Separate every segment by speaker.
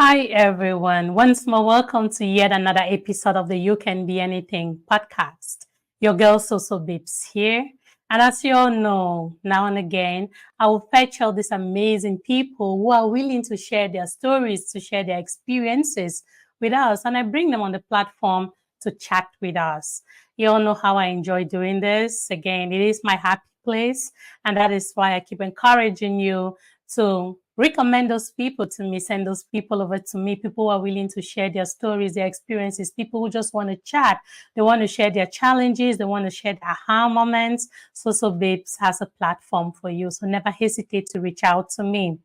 Speaker 1: Hi, everyone. Once more, welcome to yet another episode of the You Can Be Anything podcast. Your girl, Soso Babes here. And as you all know, now and again, I will feature these amazing people who are willing to share their stories, to share their experiences with us. And I bring them on the platform to chat with us. You all know how I enjoy doing this. Again, it is my happy place. And that is why I keep encouraging you to recommend those people to me, send those people over to me, people who are willing to share their stories, their experiences, people who just want to chat. They want to share their challenges. They want to share their aha moments. So Babes has a platform for you. So never hesitate to reach out to me.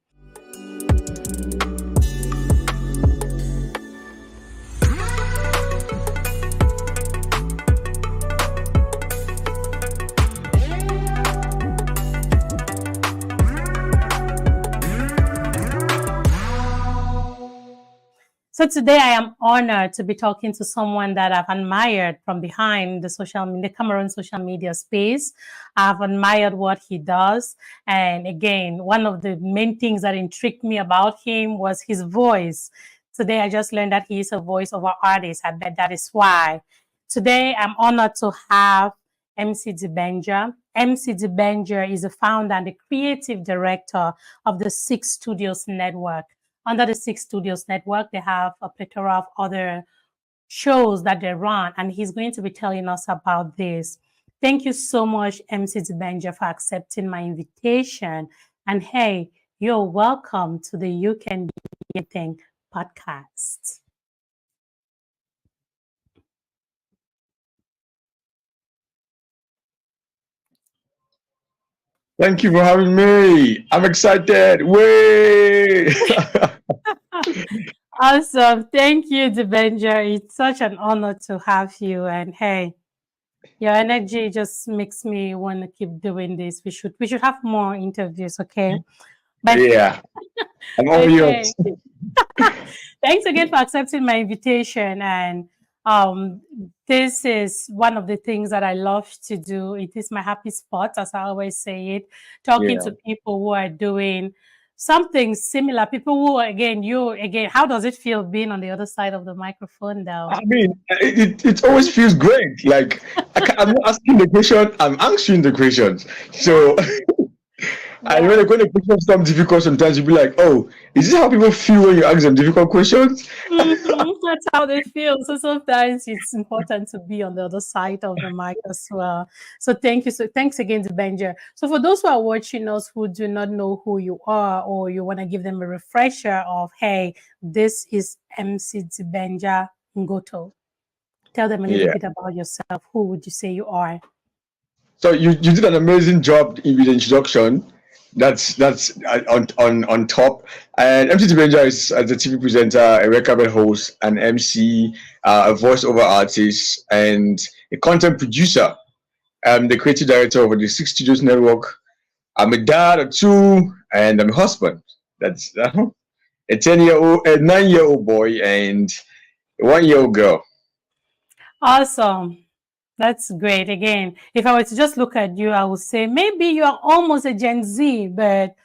Speaker 1: So today I am honored to be talking to someone that I've admired from behind the Cameroon social media space. I've admired what he does. And again, one of the main things that intrigued me about him was his voice. Today I just learned that he is a voiceover artist. I bet that is why. Today I'm honored to have MC Dibenja. MC Dibenja is the founder and the creative director of the Six Studios Network. Under the Six Studios Network, they have a plethora of other shows that they run, and he's going to be telling us about this. Thank you so much, MC Dibenja, for accepting my invitation. And hey, you're welcome to the You Can Be Anything podcast.
Speaker 2: Thank you for having me. I'm excited. Way.
Speaker 1: Awesome. Thank you, Dibenja. It's such an honor to have you. And hey, your energy just makes me want to keep doing this. We should have more interviews, okay? But
Speaker 2: Yeah, I'm all
Speaker 1: okay.
Speaker 2: yours.
Speaker 1: Thanks again for accepting my invitation. And this is one of the things that I love to do. It is my happy spot, as I always say it, talking
Speaker 2: Yeah.
Speaker 1: to people who are doing something similar. People who, again, how does it feel being on the other side of the microphone though?
Speaker 2: I mean, it always feels great. Like I'm not asking the question, I'm answering the questions. So, and when the question some difficult, sometimes you'll be like, "Oh, is this how people feel when you ask them difficult questions?"
Speaker 1: That's how they feel. So sometimes it's important to be on the other side of the mic as well. So thank you. So thanks again to Benja. So for those who are watching us who do not know who you are, or you want to give them a refresher of, hey, this is MC Dibenja Ngotto. Tell them a little bit about yourself. Who would you say you are?
Speaker 2: So you did an amazing job with the introduction. That's on top. And MC Dibenja is as a TV presenter, a red carpet host, an MC, a voiceover artist, and a content producer. I'm the creative director of the Six Studios Network. I'm a dad of two, and I'm a husband. That's a 10-year-old, a 9-year-old boy, and a 1-year-old girl.
Speaker 1: Awesome. That's great. Again, if I were to just look at you, I would say maybe you are almost a Gen Z, but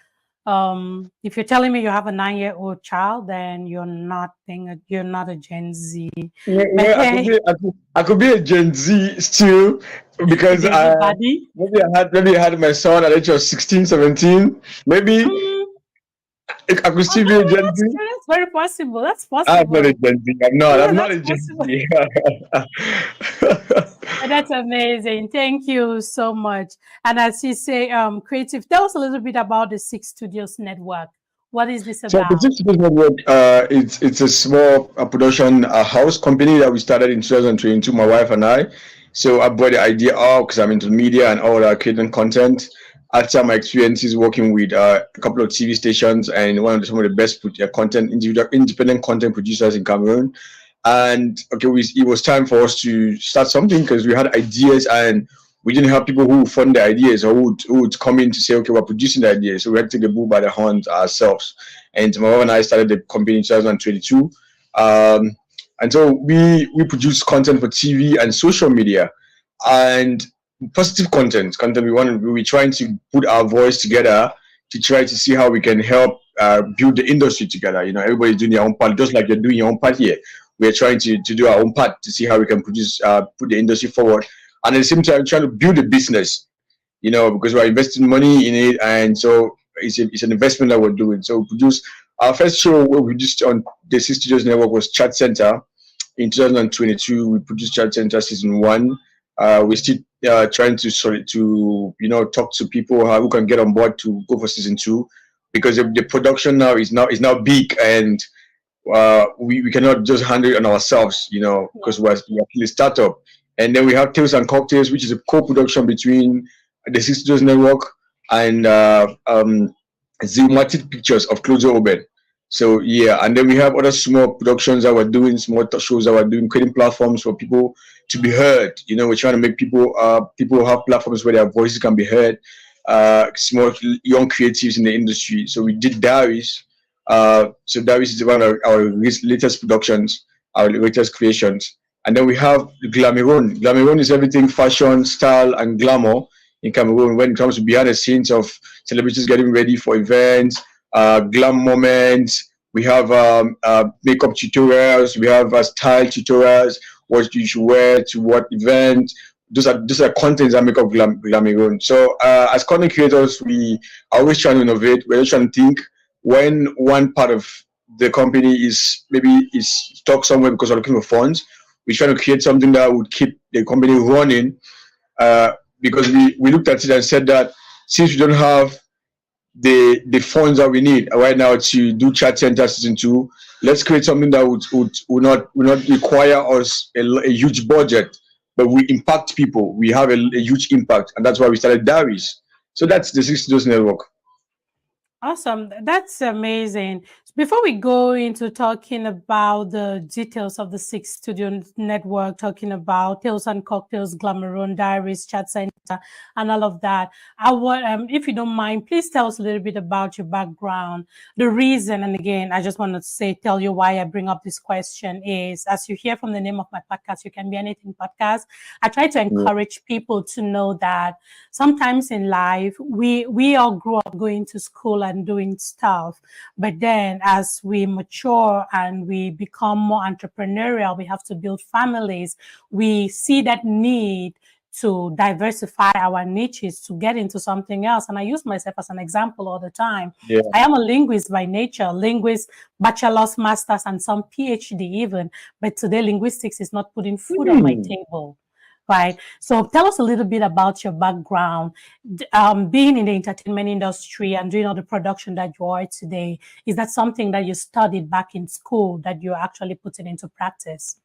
Speaker 1: if you're telling me you have a 9-year-old child, then you're not a Gen Z.
Speaker 2: Yeah, I could be a Gen Z still because maybe I had my son at the age of 16, 17. Maybe I could still be a Gen Z.
Speaker 1: That's very possible. That's possible.
Speaker 2: I'm not a Gen Z. I'm not a Gen Z.
Speaker 1: That's amazing. Thank you so much. And as you say, creative, tell us a little bit about the Six Studios Network. What is this about?
Speaker 2: So the Six Studios Network, it's a small production house company that we started in 2022, my wife and I. So I brought the idea up because I'm into media and all that, creating content. After my experiences working with a couple of TV stations and some of the best independent content producers in Cameroon. And okay, it was time for us to start something because we had ideas and we didn't have people who would fund the ideas or who would come in to say, okay, we're producing the ideas. So we had to take the bull by the horns ourselves. And my wife and I started the company in 2022. And so we produce content for TV and social media and positive content. We're trying to put our voice together to try to see how we can help build the industry together. You know, everybody's doing their own part, just like you're doing your own part here. We're trying to do our own part to see how we can produce, put the industry forward, and at the same time trying to build a business. You know, because we're investing money in it, and so it's an investment that we're doing. So we produce our first show we produced on the Six Studios Network was Chat Center in 2022. We produced Chat Center season 1. We're still trying to talk to people who can get on board to go for season 2, because the production now is now big, and we cannot just handle it on ourselves, you know, because we're actually a startup. And then we have Tales and Cocktails, which is a co-production between the Six Studios Network and Zilmatic Pictures of Closer Oben. So yeah, and then we have other small productions that we're doing, small shows that we're doing, creating platforms for people to be heard. You know, we're trying to make people have platforms where their voices can be heard. Small young creatives in the industry. So we did Diaries. So Diaries is one of our latest productions, our latest creations. And then we have Glameron. Glameron is everything fashion, style, and glamour in Cameroon when it comes to behind the scenes of celebrities getting ready for events, glam moments. We have makeup tutorials. We have style tutorials. What you should wear to what event. Those are contents that make up Glameron. So as content creators, we are always trying to innovate. We're always trying to think when one part of the company is stuck somewhere because we're looking for funds. We're trying to create something that would keep the company running. Because we looked at it and said that since we don't have the funds that we need right now to do Chat Center season 2, let's create something that would not require us a huge budget, but we impact people. We have a huge impact, and that's why we started Diaries. So that's the Six Studios Network.
Speaker 1: Awesome. That's amazing. Before we go into talking about the details of the Six Studio Network, talking about Tales and Cocktails, Glameron, Diaries, Chat Center, and all of that, I would, if you don't mind, please tell us a little bit about your background. The reason, and again, I just want to tell you why I bring up this question is, as you hear from the name of my podcast, You Can Be Anything podcast, I try to encourage people to know that sometimes in life, we all grew up going to school and doing stuff, but then as we mature and we become more entrepreneurial, we have to build families. We see that need to diversify our niches to get into something else. And I use myself as an example all the time. Yeah. I am a linguist by nature, linguist, bachelor's, master's, and some PhD even. But today, linguistics is not putting food on my table. Right. So tell us a little bit about your background, being in the entertainment industry and doing all the production that you are today. Is that something that you studied back in school that you're actually putting into practice?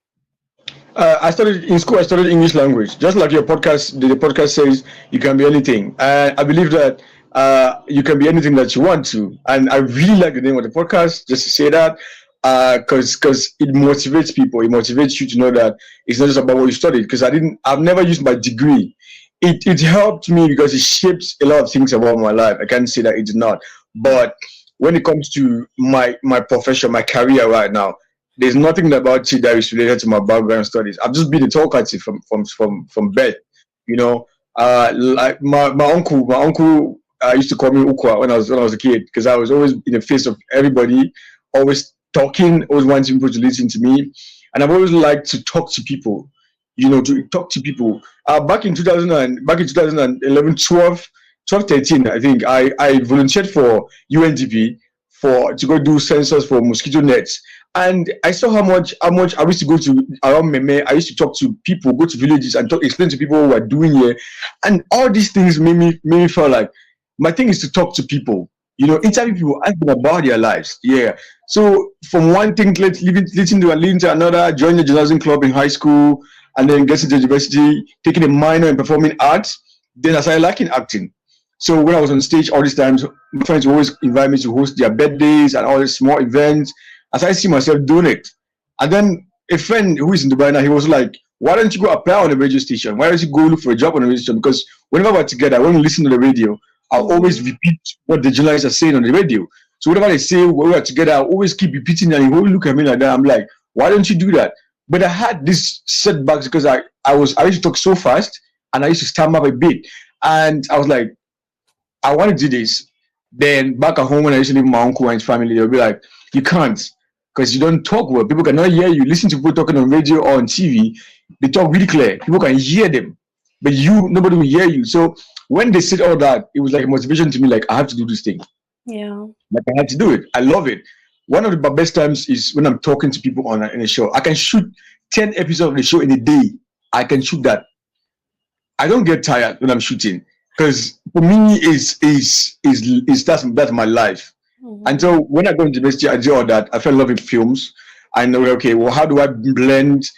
Speaker 2: I studied in school. I studied English language, just like your podcast. The podcast says you can be anything. I believe that you can be anything that you want to. And I really like the name of the podcast, just to say that. Because it motivates people. It motivates you to know that it's not just about what you studied. Because I've never used my degree. It helped me because it shapes a lot of things about my life. I can't say that it did not. But when it comes to my profession, my career right now, there's nothing about it that is related to my background studies. I've just been a talkative from birth. You know, like my uncle used to call me Ukwa when I was a kid, because I was always in the face of everybody, always talking, always wanting people to listen to me. And I've always liked to talk to people, you know, to talk to people. Back in 2011, 12, 13, I think, I volunteered for UNDP to go do sensors for mosquito nets. And I saw how much I used to go to around Meme. I used to talk to people, go to villages and explain to people what we're doing here. And all these things made me feel like my thing is to talk to people. You know, interview people, ask them about their lives. Yeah. So from one thing leading to another, joining the journalism club in high school, and then getting to university, taking a minor in performing arts. Then I started liking acting. So when I was on stage all these times, my friends would always invite me to host their birthdays and all these small events. As I see myself doing it. And then a friend who is in Dubai now, he was like, why don't you go apply on a radio station? Why don't you go look for a job on a radio station? Because whenever we're together, when we listen to the radio, I'll always repeat what the journalists are saying on the radio. So whatever they say when we're together, I'll always keep repeating, and he will look at me like that. I'm like, why don't you do that? But I had this setbacks because I used to talk so fast and I used to stammer a bit. And I was like, I want to do this. Then back at home when I used to live with my uncle and his family, they'll be like, you can't because you don't talk well. People cannot hear you. Listen to people talking on radio or on TV. They talk really clear. People can hear them, but nobody will hear you. So when they said all that, it was like a motivation to me. Like, I have to do this thing.
Speaker 1: Yeah.
Speaker 2: Like, I have to do it. I love it. One of the best times is when I'm talking to people in a show. I can shoot 10 episodes of the show in a day. I can shoot that. I don't get tired when I'm shooting because for me is that's my life. And so when I go to university, I do all that. I fell in love with films. I know, okay, well, how do I blend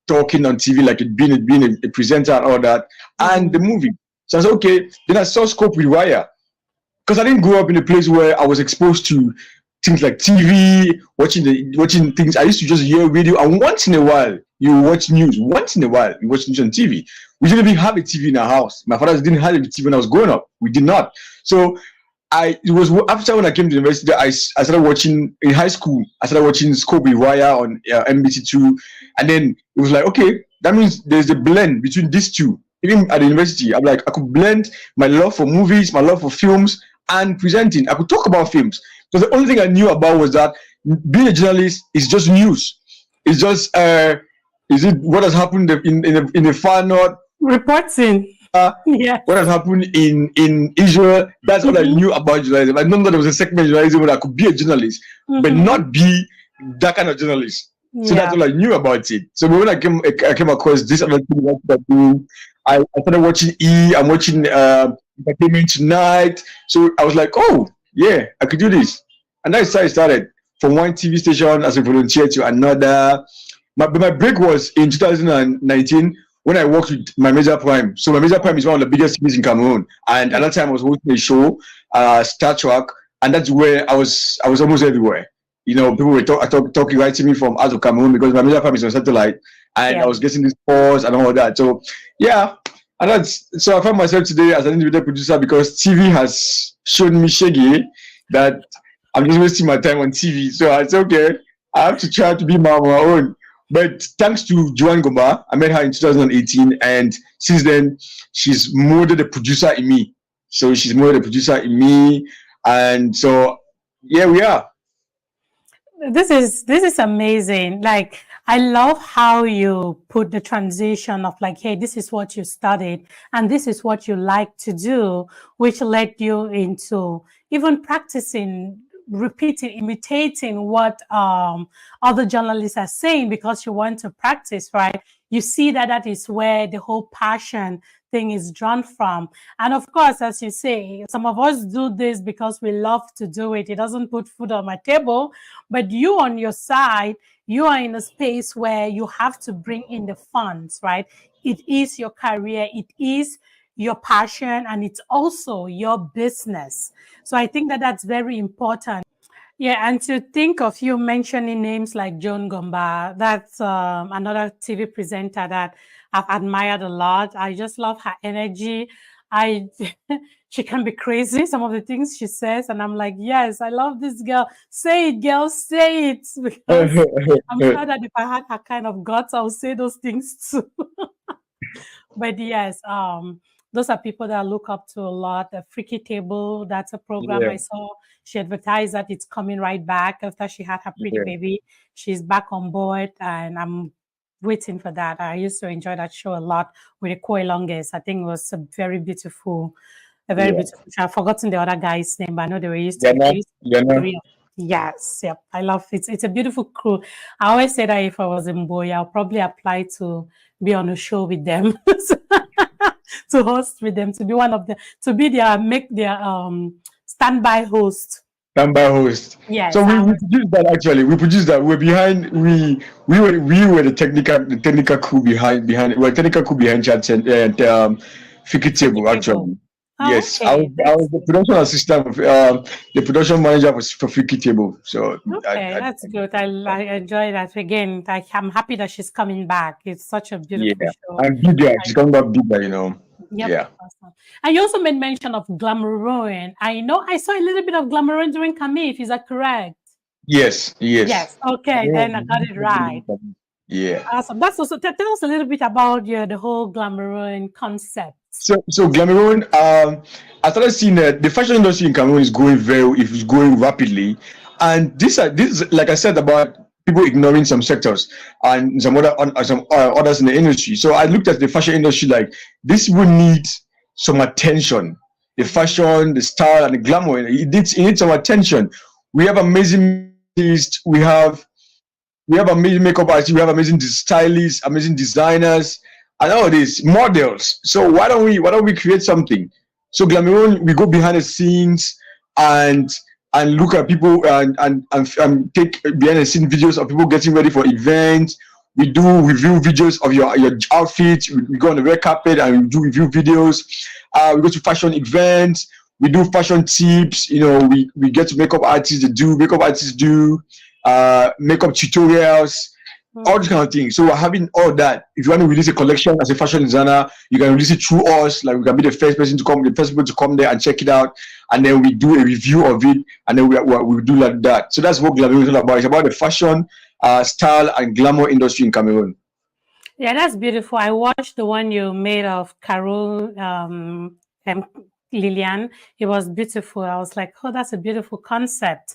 Speaker 2: talking on TV, like being a presenter and all that, and the movie? So I said, okay. Then I saw scope with Wire because I didn't grow up in a place where I was exposed to things like TV, watching things. I used to just hear radio, and once in a while you watch news. Once in a while you watch news on TV. We didn't even have a TV in our house. My father didn't have a TV when I was growing up. We did not. So it was after when I came to university, I started watching in high school. I started watching Scope with Wire on NBC2, and then it was like, okay, that means there's a blend between these two. Even at the university, I'm like, I could blend my love for movies, my love for films, and presenting. I could talk about films. Because the only thing I knew about was that being a journalist is just news. It's just is it what has happened in the far north?
Speaker 1: Reporting. Yeah.
Speaker 2: What has happened in Israel? That's all I knew about journalism. I know that there was a segment in journalism where I could be a journalist, but not be that kind of journalist. So that's all I knew about it. So when I came across this other thing that I started watching I'm watching Entertainment Tonight. So I was like, oh yeah, I could do this. And that's how I started from one TV station as a volunteer to another. My break was in 2019 when I worked with my Major Prime. So my Major Prime is one of the biggest TVs in Cameroon. And at that time I was hosting a show, Star Trek, and that's where I was almost everywhere. You know, people were talking right to me from out of Cameroon because my Major Prime is on satellite, and I was getting these calls and all that. So yeah, and so I found myself today as an individual producer because TV has shown me shaggy that I'm just wasting my time on TV. So I said, okay, I have to try to be my own. But thanks to Joanne Gomba, I met her in 2018, and since then she's molded a producer in me. So she's molded a producer in me, and so yeah, we are.
Speaker 1: This is amazing. Like, I love how you put the transition of like, hey, this is what you studied and this is what you like to do, which led you into even practicing, repeating, imitating what other journalists are saying because you want to practice, right? You see that is where the whole passion thing is drawn from. And of course, as you say, some of us do this because we love to do it. It doesn't put food on my table, but you on your side, you are in a space where you have to bring in the funds, right? It is your career, it is your passion, and it's also your business. So I think that's very important. Yeah, and to think of you mentioning names like Joan Gomba, that's another TV presenter that I've admired a lot. I just love her energy. She can be crazy, some of the things she says, and I'm like, yes, I love this girl. Say it, girl, say it. Because I'm sure that if I had her kind of guts, I would say those things too. But yes, those are people that I look up to a lot. The Freaky Table, that's a program I saw. She advertised that it's coming right back after she had her pretty baby. She's back on board, and I'm waiting for that. I used to enjoy that show a lot with the Koi Longest. I think it was a very beautiful show. I've forgotten the other guy's name, but I know they were used to Yes, yep. I love it. It's a beautiful crew. I always say that if I was in Boy, I'll probably apply to be on a show with them. To host with them, to be one of them, to be their standby host.
Speaker 2: Standby host.
Speaker 1: Yes.
Speaker 2: So we produced that actually. We produced that. We're behind. We were the technical crew behind. Well, technical crew behind chat and Fiki Table actually.
Speaker 1: Oh,
Speaker 2: yes,
Speaker 1: okay.
Speaker 2: I was the production assistant, the production manager for Fiki Table. So
Speaker 1: that's good. I enjoy that. Again, I'm happy that she's coming back. It's such a beautiful show.
Speaker 2: And bigger. She's coming back bigger, you know.
Speaker 1: Yep,
Speaker 2: yeah.
Speaker 1: Awesome. And you also made mention of Glamourone. I know I saw a little bit of Glamourone during Camif. Is that correct?
Speaker 2: Yes.
Speaker 1: Yes. Okay, then I got it right.
Speaker 2: Yeah.
Speaker 1: Awesome. That's also tell us a little bit about the whole Glamourone concept.
Speaker 2: So Cameroon, I started seeing that the fashion industry in Cameroon is growing is growing rapidly, and this like I said about people ignoring some sectors and some others in the industry. So I looked at the fashion industry like this will need some attention. The fashion, the style, and the glamour, it needs some attention. We have amazing artists, we have amazing makeup artists, we have amazing stylists, amazing designers, and all these models. So why don't we create something? So Glamour, we go behind the scenes and look at people and take behind the scene videos of people getting ready for events. We do review videos of your outfits. We go on the red carpet and we do review videos. We go to fashion events. We do fashion tips. We get to makeup artists to do makeup artists do makeup tutorials, all these kind of things. So we're having all that. If you want to release a collection as a fashion designer, you can release it through us. Like we can be the first people to come there and check it out, and then we do a review of it, and then we do like that. So that's what Glamour is all about. It's about the fashion, style, and glamour industry in Cameroon.
Speaker 1: Yeah, that's beautiful. I watched the one you made of Carol and Lillian. It was beautiful. I was like, oh, that's a beautiful concept.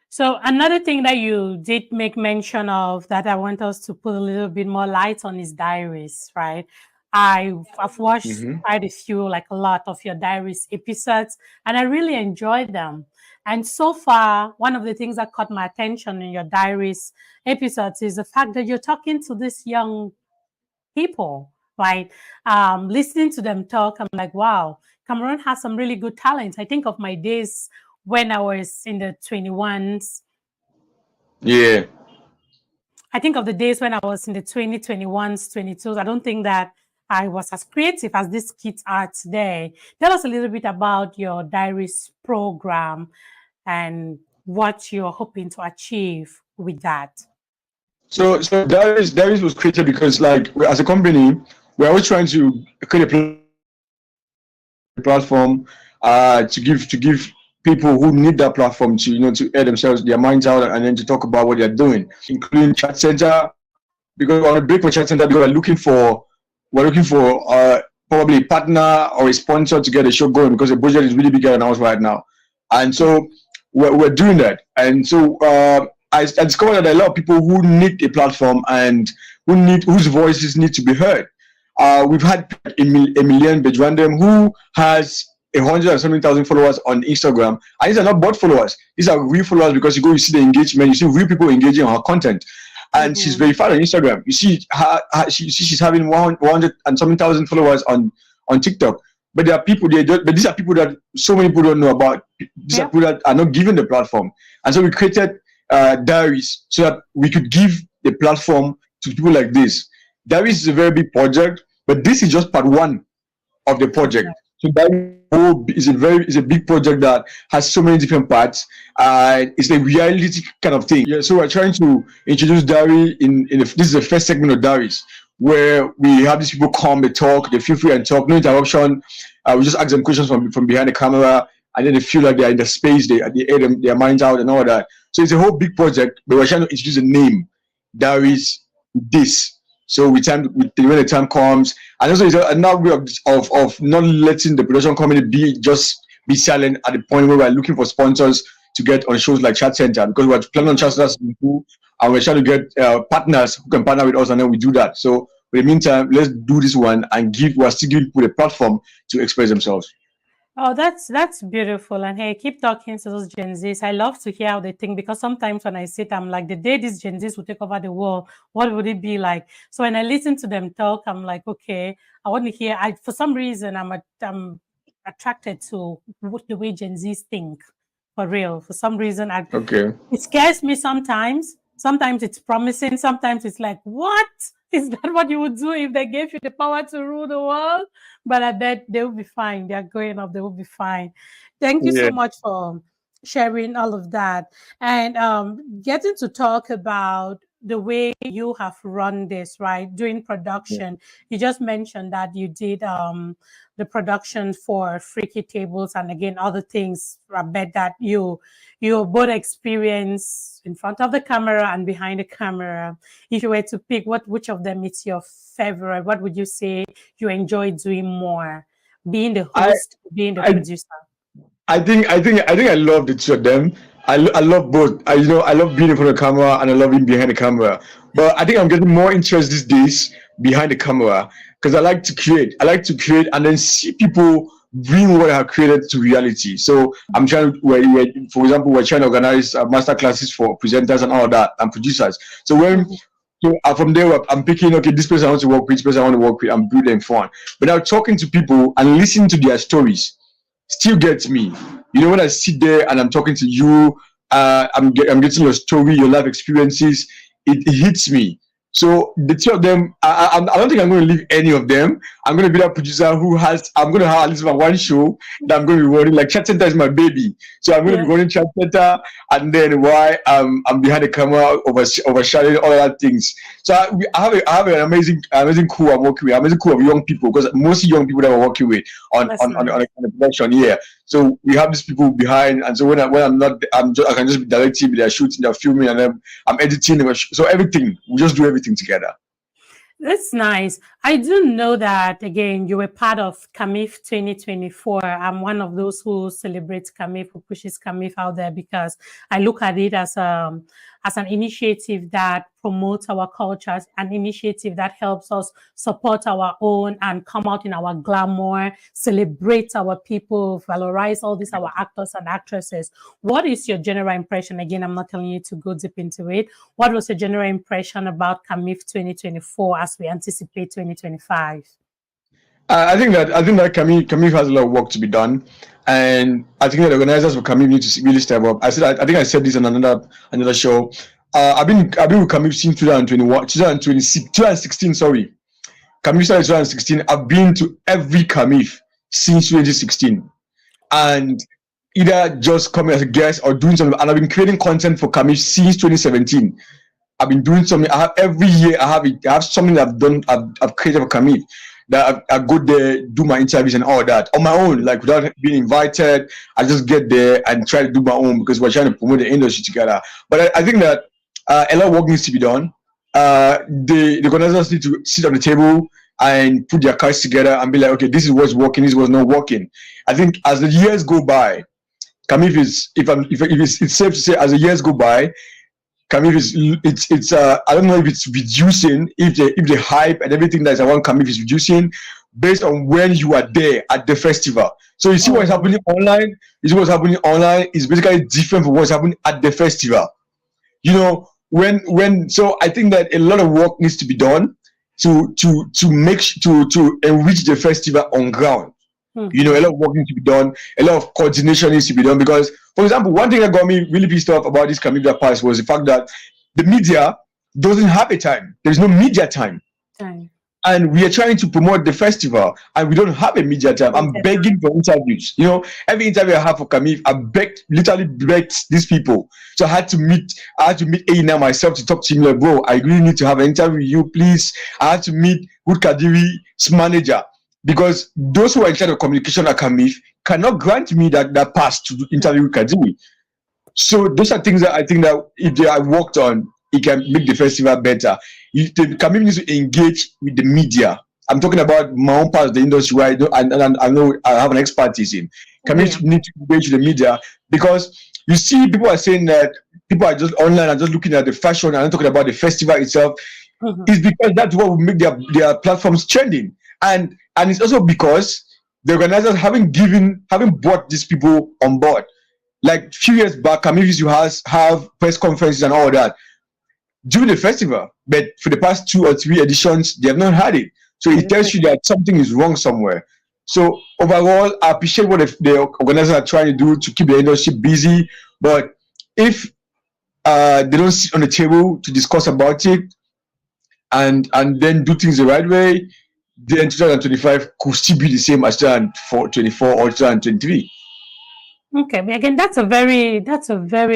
Speaker 1: So another thing that you did make mention of that I want us to put a little bit more light on is diaries, right? I've watched quite a few, like a lot of your diaries episodes, and I really enjoyed them. And so far, one of the things that caught my attention in your diaries episodes is the fact that you're talking to these young people, right? Listening to them talk, I'm like, wow, Cameroon has some really good talent. I think of my days when I was in the 21s.
Speaker 2: Yeah.
Speaker 1: I think of the days when I was in the 2021s, 22s. I don't think that I was as creative as these kids are today. Tell us a little bit about your diaries program and what you're hoping to achieve with that.
Speaker 2: So Diaries was created because, like, as a company, we're always trying to create a platform to give people who need that platform to air themselves, their minds out, and then to talk about what they're doing, including chat center. Because we're on a break for chat center because we're looking for probably a partner or a sponsor to get the show going because the budget is really bigger than ours right now, and so we're doing that. And so I discovered that there are a lot of people who need a platform and whose voices need to be heard. We've had Emilian Bejwandem, who has 170,000 followers on Instagram, and these are not bot followers. These are real followers because you see the engagement, you see real people engaging on her content, and she's verified on Instagram. You see she's having 100 and something thousand followers on TikTok. But there are people but these are people that so many people don't know about. These are people that are not given the platform, and so we created Diaries so that we could give the platform to people like this. Diaries is a very big project, but this is just part one of the project. So that is a big project that has so many different parts. It's a reality kind of thing. Yeah. So we're trying to introduce Diary this is the first segment of Diaries where we have these people come, they talk, they feel free and talk, no interruption. We just ask them questions from behind the camera, and then they feel like they're in the space, they air their minds out and all that. So it's a whole big project, but we're trying to introduce a name, Diaries this. So when the time comes, and also it's another way of not letting the production company be silent at the point where we're looking for sponsors to get on shows like Chat Center, because we're planning on Chat Center and we're trying to get partners who can partner with us, and then we do that. So in the meantime, let's do this one and we're still giving people a platform to express themselves.
Speaker 1: Oh, that's beautiful. And hey, keep talking to those Gen Zs. I love to hear how they think, because sometimes when I sit, I'm like, the day these Gen Zs will take over the world, what would it be like? So when I listen to them talk, I'm like, okay, I want to hear. For some reason, I'm attracted to the way Gen Zs think. For real. For some reason, it scares me sometimes. Sometimes it's promising. Sometimes it's like, what? Is that what you would do if they gave you the power to rule the world? But I bet they will be fine. They are growing up. They will be fine. Thank you so much for sharing all of that. And getting to talk about the way you have run this, right? Doing production. You just mentioned that you did the production for Freaky Tables and again other things. I bet that you both experience in front of the camera and behind the camera. If you were to pick which of them is your favorite, what would you say you enjoy doing more? being the
Speaker 2: I
Speaker 1: host, being the
Speaker 2: I
Speaker 1: producer?
Speaker 2: I love the two of them. I love both. I love being in front of the camera and I love being behind the camera. But I think I'm getting more interest these days behind the camera because I like to create. I like to create and then see people bring what I have created to reality. So I'm trying to, for example, we're trying to organize master classes for presenters and all that and producers. So
Speaker 1: Mhm.
Speaker 2: from there, I'm picking, okay, this person I want to work with, this person I want to work with, I'm building fun. But now talking to people and listening to their stories still gets me. When I sit there and I'm talking to you, I'm getting your story, your life experiences. It hits me. So the two of them, I don't think I'm going to leave any of them. I'm going to be that producer I'm going to have at least one show that I'm going to be running. Like Chat Center is my baby, so I'm going to
Speaker 1: Yeah.
Speaker 2: be running Chat Center, and then why I'm behind the camera, overshadowing all that things. So I have an amazing crew I'm working with, amazing crew of young people because mostly young people that we're working with on
Speaker 1: That's
Speaker 2: on on, on,
Speaker 1: nice.
Speaker 2: the, on the production here. So we have these people behind, and so when I'm not, I can just be directing, they're shooting, they're filming, and then I'm editing. So everything, we just do everything together.
Speaker 1: That's nice. I do know that, again, you were part of CAMIF 2024. I'm one of those who celebrates CAMIF, who pushes CAMIF out there because I look at it as an initiative that promotes our cultures, an initiative that helps us support our own and come out in our glamour, celebrate our people, valorize all these our actors and actresses. What is your general impression? Again, I'm not telling you to go deep into it. What was your general impression about CAMIF 2024 as we anticipate 2025?
Speaker 2: I think that Camille has a lot of work to be done, and I think that the organizers for Camille need to really step up. I think I said this on another show. I've been with Camille since 2021, 2026, 2016. Sorry, Camille started 2016. I've been to every Camille since 2016, and either just coming as a guest or doing something. And I've been creating content for Camille since 2017. I've been doing something. Every year I have something I've done. I've created for Camille that I go there, do my interviews and all that on my own, like without being invited. I just get there and try to do my own because we're trying to promote the industry together. But I think that a lot of work needs to be done. The organizers need to sit on the table and put their cards together and be like, okay, this is what's working, this is what's not working. I think as the years go by, Camille is, it's safe to say, as the years go by, Camif is it's I don't know if it's reducing, if the hype and everything that's around Camif is reducing based on when you are there at the festival. So you see what's
Speaker 1: Oh,
Speaker 2: happening online. You see what's happening online is basically different from what's happening at the festival. So I think that a lot of work needs to be done to enrich the festival on ground. A lot of work needs to be done, a lot of coordination needs to be done. Because, for example, one thing that got me really pissed off about this Camilla Pass was the fact that the media doesn't have a time. There's no media time.
Speaker 1: time.
Speaker 2: And we are trying to promote the festival and we don't have a media time. I'm
Speaker 1: Media
Speaker 2: begging
Speaker 1: time.
Speaker 2: for interviews. Every interview I have for Camille, literally begged these people. So I had to meet A myself to talk to him, like, bro, I really need to have an interview with you, please. I had to meet Wood Kadiri's manager because those who are in charge of communication at Camille cannot grant me that pass to interview with Kadiri. So those are things that I think that if they are worked on, it can make the festival better. The community needs to engage with the media. I'm talking about my own part of the industry where I know I have an expertise in.
Speaker 1: Yeah.
Speaker 2: Community need to engage with the media because you see people are saying that people are just online and just looking at the fashion and not talking about the festival itself.
Speaker 1: Mhm.
Speaker 2: It's because that's what will make their platforms trending. And it's also because the organizers having brought these people on board. Like a few years back, communities you have press conferences and all that during the festival, but for the past 2 or 3 editions, they have not had it. So it tells you that something is wrong somewhere. So overall, I appreciate what the organizers are trying to do to keep the industry busy. But if they don't sit on the table to discuss about it and then do things the right way, then 2025 could still be the same as 2024 or 2023.
Speaker 1: Okay, but again, that's a very,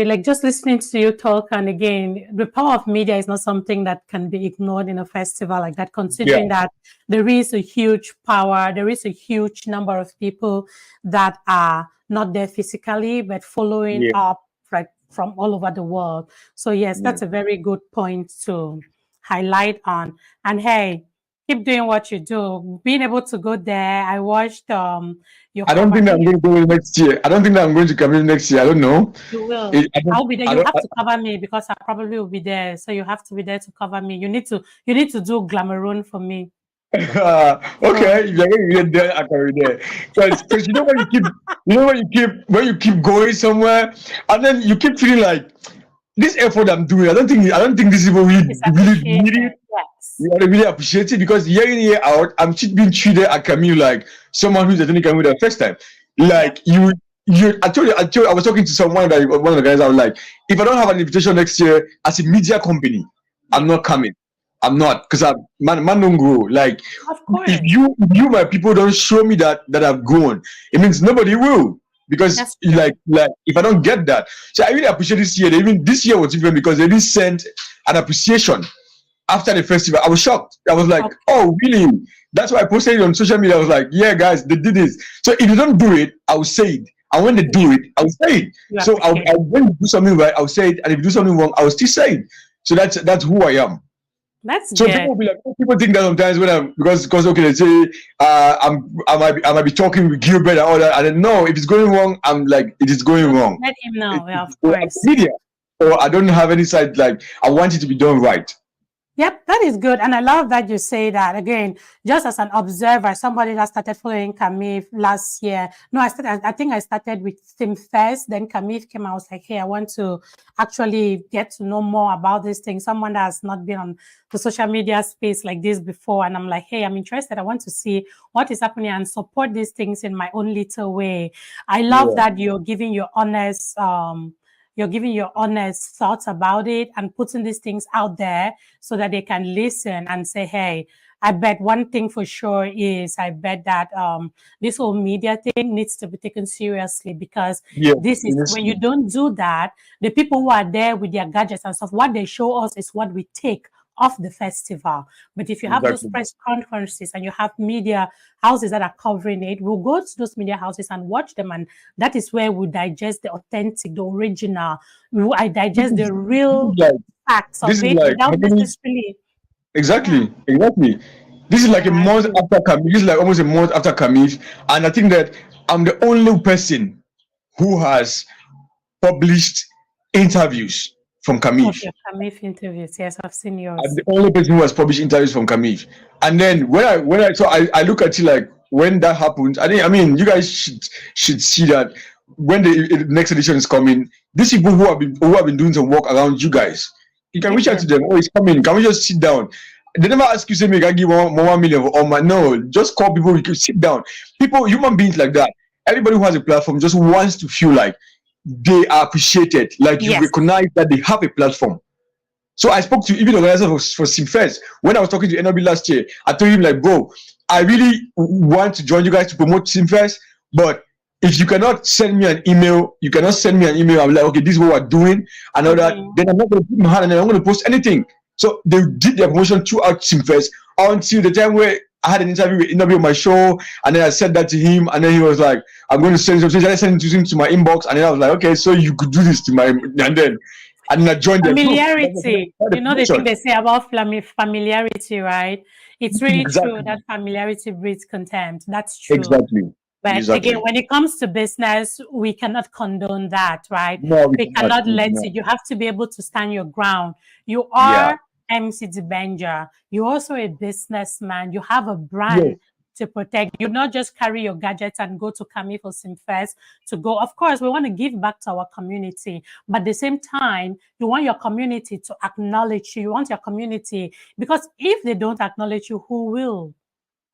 Speaker 1: like, just listening to you talk, and again, the power of media is not something that can be ignored in a festival like that,
Speaker 2: Yeah,
Speaker 1: considering that there is a huge power, there is a huge number of people that are not there physically, but following
Speaker 2: yeah,
Speaker 1: up, like, from all over the world. So yes,
Speaker 2: yeah.
Speaker 1: that's a very good point to highlight on. And hey, Keep doing what you do. Being able to go there, I watched your
Speaker 2: I don't
Speaker 1: cover.
Speaker 2: think that I'm going to go next year. I don't think that I'm going to come in next year. I don't know.
Speaker 1: You will. I'll be there.
Speaker 2: I
Speaker 1: You
Speaker 2: don't,
Speaker 1: have to cover me because I probably will be there. So you have to be there to cover me. You need to do Cameroon for me. So
Speaker 2: okay, if you're going to be there, I can be there. Because you know when you keep going somewhere, and then you keep feeling like this effort I'm doing. I don't think this is what we
Speaker 1: it's
Speaker 2: really
Speaker 1: appreciated.
Speaker 2: need it.
Speaker 1: Yes.
Speaker 2: You gotta really appreciate it because year in year out, I'm being treated at Camille like someone who's attending Camille the first time.
Speaker 1: Yep.
Speaker 2: Like I was talking to someone that one of the guys. I was like, if I don't have an invitation next year as a media company, I'm not coming. I'm not because man don't grow. Like
Speaker 1: Of course.
Speaker 2: if you my people don't show me that I've grown, it means nobody will. Because like if I don't get that, so I really appreciate this year. Even this year was different because they didn't send an appreciation after the festival. I was shocked. I was like, oh, really? That's why I posted it on social media. I was like, yeah, guys, they did this. So if you don't do it, I will say it. And when they do it, I will say it. So when you do something right, I will say it. And if you do something wrong, I will still say it. So that's who I am.
Speaker 1: That's
Speaker 2: so
Speaker 1: good.
Speaker 2: people will be like, people think that sometimes when I'm because okay, they say I might be talking with Gilbert and all that. And then no, if it's going wrong, I'm like, it is going wrong.
Speaker 1: Let him know, of course.
Speaker 2: Media. Or I don't have any side, like I want it to be done right.
Speaker 1: Yep, that is good. And I love that you say that. Again, just as an observer, somebody that started following Camille last year. No, I think I started with him first. Then Camille came. I was like, hey, I want to actually get to know more about this thing. Someone that has not been on the social media space like this before. And I'm like, hey, I'm interested. I want to see what is happening and support these things in my own little way. I love that you're giving your honest thoughts about it and putting these things out there so that they can listen and say, hey, I bet one thing for sure is I bet that this whole media thing needs to be taken seriously because this is when you don't do that, the people who are there with their gadgets and stuff, what they show us is what we take of the festival. But if you have those press conferences and you have media houses that are covering it, we'll go to those media houses and watch them, and that is where we digest the authentic, the original. I digest the real facts of it without necessarily.
Speaker 2: Exactly. This is like a month after Camille. This is like almost a month after Camille, and I think that I'm the only person who has published interviews from Camille.
Speaker 1: Okay, Camille interviews. Yes, I've seen yours.
Speaker 2: I'm the only person who has published interviews from Camille. And then when I look at it like when that happens, I mean you guys should see that when the next edition is coming, these people who have been doing some work around you guys, you can reach out to them. Oh, it's coming. Can we just sit down? They never ask you, say, me, I give 1 million or my no. Just call people. We can sit down. People, human beings like that. Everybody who has a platform just wants to feel like they are appreciated, like you recognize that they have a platform. So I spoke to even the organizer for Simfest. When I was talking to NLB last year, I told him like, bro, I really want to join you guys to promote Simfest, but if you cannot send me an email, I'm like, okay, this is what we're doing, and all that, then I'm not going to put my hand and I'm going to post anything. So they did their promotion throughout Simfest until the time where I had an interview on my show, and then I said that to him, and then he was like, I'm going to send something. I sent it to my inbox, and then I was like, okay, so you could do this to my, and then I joined
Speaker 1: familiarity. You know the thing they say about familiarity, right? It's really true that familiarity breeds contempt. That's true.
Speaker 2: Exactly.
Speaker 1: But again, when it comes to business, we cannot condone that, right? No, we cannot let it. You have to be able to stand your ground. You are MC Dibenja. You're also a businessman. You have a brand to protect. You not just carry your gadgets and go to Camille for Simfest to go. Of course, we want to give back to our community, but at the same time, you want your community to acknowledge you. You want your community, because if they don't acknowledge you, who will?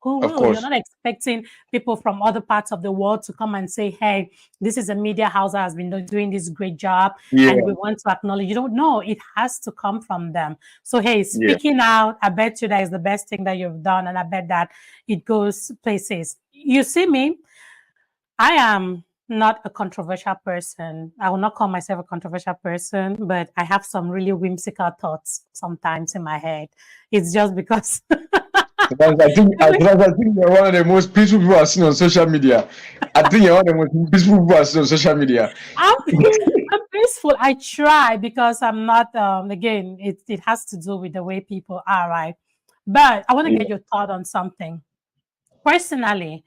Speaker 1: Who will? You're not expecting people from other parts of the world to come and say, hey, this is a media house that has been doing this great job and we want to acknowledge. You don't know. It has to come from them. So, hey, speaking out, I bet you that is the best thing that you've done, and I bet that it goes places. You see me, I am not a controversial person. I will not call myself a controversial person, but I have some really whimsical thoughts sometimes in my head. It's just because...
Speaker 2: I think you're one of the most peaceful people I've seen on social media. I think you're one of the most peaceful people I've seen on social media.
Speaker 1: I'm peaceful. I try because I'm not, again, it has to do with the way people are, right? But I want to
Speaker 2: Yeah.
Speaker 1: get your thought on something. Personally,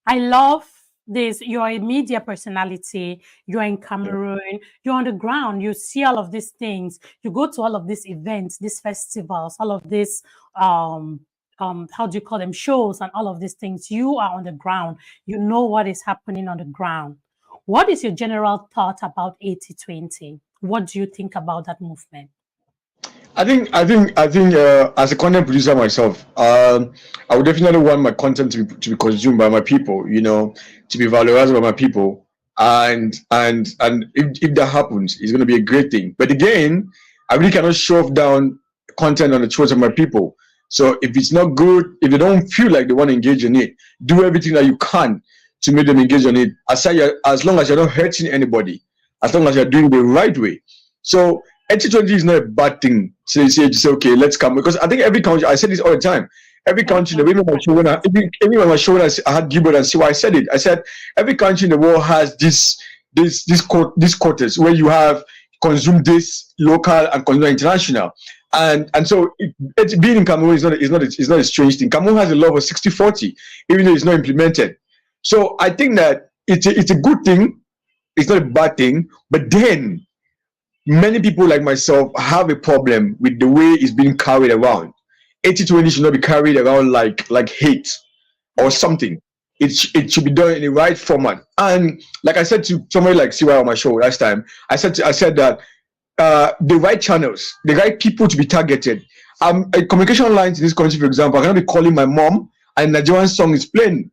Speaker 1: I love this. You're a media personality. You're in Cameroon. You're on the ground. You see all of these things. You go to all of these events, these festivals, all of these, how do you call them, shows, and all of these things. You are on the ground. You know what is happening on the ground. What is your general thought about 80/20? What do you think about that movement?
Speaker 2: I think as a content producer myself, I would definitely want my content to be consumed by my people, to be valorized by my people. And if that happens, it's going to be a great thing. But again, I really cannot shove down content on the throats of my people. So if it's not good, if they don't feel like they want to engage in it, do everything that you can to make them engage on it. As long as you're not hurting anybody, as long as you're doing the right way. So 80/20 is not a bad thing. So you say, okay, let's come. Because I think every country, I say this all the time. Every country, even on my show, even on my show, when I had Gilbert and see why I said it. I said every country in the world has this quotas where you have consume this local and consume international. And so it's being in Cameroon is not a strange thing. Cameroon has a law of 60/40, even though it's not implemented. So I think that it's a good thing. It's not a bad thing. But then many people like myself have a problem with the way it's being carried around. 80/20 should not be carried around like hate or something. It should be done in the right format. And like I said to somebody like CY on my show last time, I said that the right channels, the right people to be targeted. Communication lines in this country, for example, I cannot be calling my mom and Nigerian song is playing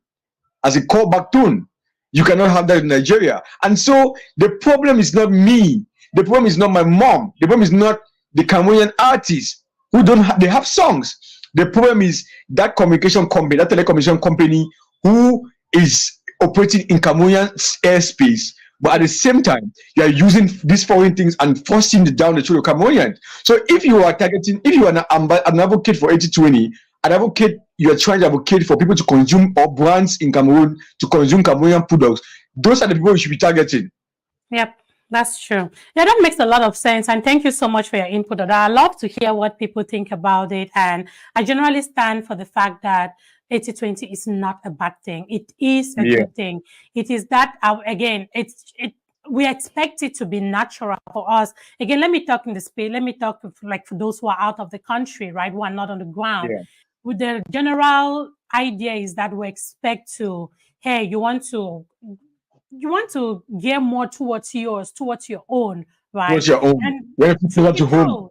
Speaker 2: as a callback tune. You cannot have that in Nigeria. And so the problem is not me. The problem is not my mom. The problem is not the Cameroonian artists who they have songs. The problem is that communication company, that telecommunication company who is operating in Cameroonian airspace, but at the same time, you are using these foreign things and forcing it down the throat of Cameroonians. So if you are targeting, if you are an advocate for 80/20, you are trying to advocate for people to consume, or brands in Cameroon to consume Cameroonian products, those are the people you should be targeting.
Speaker 1: Yep. That's true. Yeah, that makes a lot of sense. And thank you so much for your input. I love to hear what people think about it. And I generally stand for the fact that 80/20 is not a bad thing. It is a good thing. It is that, again, we expect it to be natural for us. Again, let me talk in the space. Let me talk like for those who are out of the country, right? Who are not on the ground.
Speaker 2: Yeah.
Speaker 1: With the general idea is that we expect to, hey, you want to gear more towards your own, right?
Speaker 2: Towards your own.
Speaker 1: And
Speaker 2: When people want to home.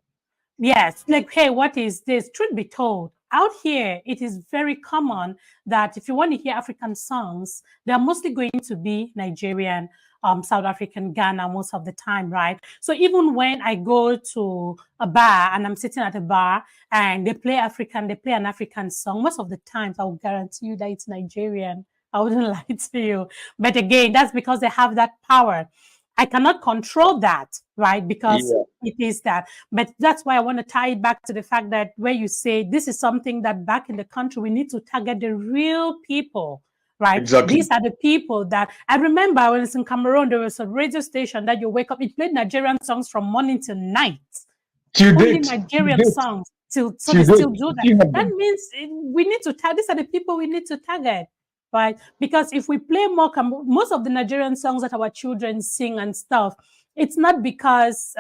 Speaker 1: Yes, like, hey, what is this? Truth be told, out here, it is very common that if you want to hear African songs, they're mostly going to be Nigerian, South African, Ghana most of the time, right? So even when I go to a bar and I'm sitting at a bar and they play an African song, most of the times I will guarantee you that it's Nigerian. I wouldn't lie to you. But again, that's because they have that power. I cannot control that, right? Because it is that. But that's why I want to tie it back to the fact that where you say this is something that back in the country, we need to target the real people, right?
Speaker 2: Exactly.
Speaker 1: These are the people that I remember when I was in Cameroon, there was a radio station that you wake up, it played Nigerian songs from morning till night. Only Nigerian songs. So they still do that. That means we need to target. These are the people we need to target. Right? Because if we play more, most of the Nigerian songs that our children sing and stuff, it's not because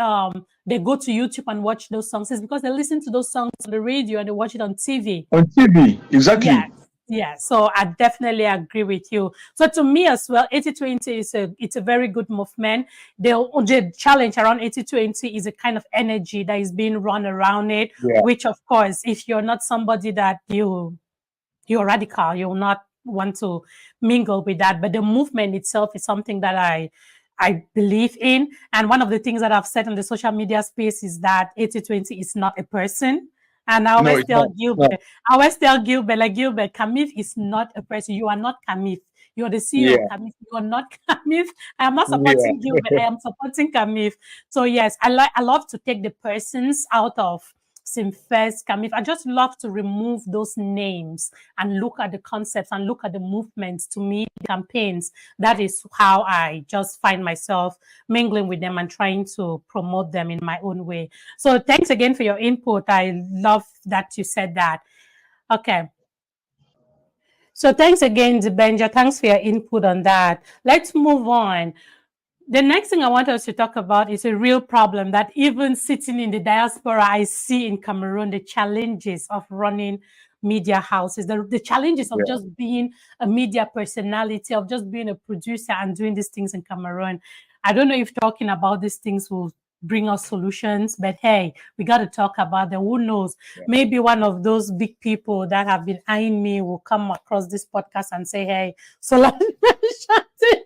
Speaker 1: they go to YouTube and watch those songs. It's because they listen to those songs on the radio and they watch it on TV.
Speaker 2: On TV, exactly.
Speaker 1: Yeah. So I definitely agree with you. So to me as well, 80/20 it's a very good movement. The challenge around 80/20 is a kind of energy that is being run around it, which of course, if you're not somebody that you're radical, you'll not want to mingle with that. But the movement itself is something that I believe in. And one of the things that I've said on the social media space is that 80/20 is not a person. And I always tell Gilbert, like, Gilbert, Camif is not a person. You are not Camif. You're the CEO of Camif. You are not Camif. I am not supporting Gilbert. I am supporting Camif. So yes, I love to take the persons out of Simfest, Camif. I just love to remove those names and look at the concepts and look at the movements. To me, the campaigns, that is how I just find myself mingling with them and trying to promote them in my own way. So thanks again for your input. I love that you said that. Okay. So thanks again, Dibenja. Thanks for your input on that. Let's move on. The next thing I want us to talk about is a real problem that even sitting in the diaspora, I see in Cameroon, the challenges of running media houses, the challenges of just being a media personality, of just being a producer and doing these things in Cameroon. I don't know if talking about these things will bring us solutions, but hey, we got to talk about them. Who knows? Maybe one of those big people that have been eyeing me will come across this podcast and say, hey, Solange Shanti,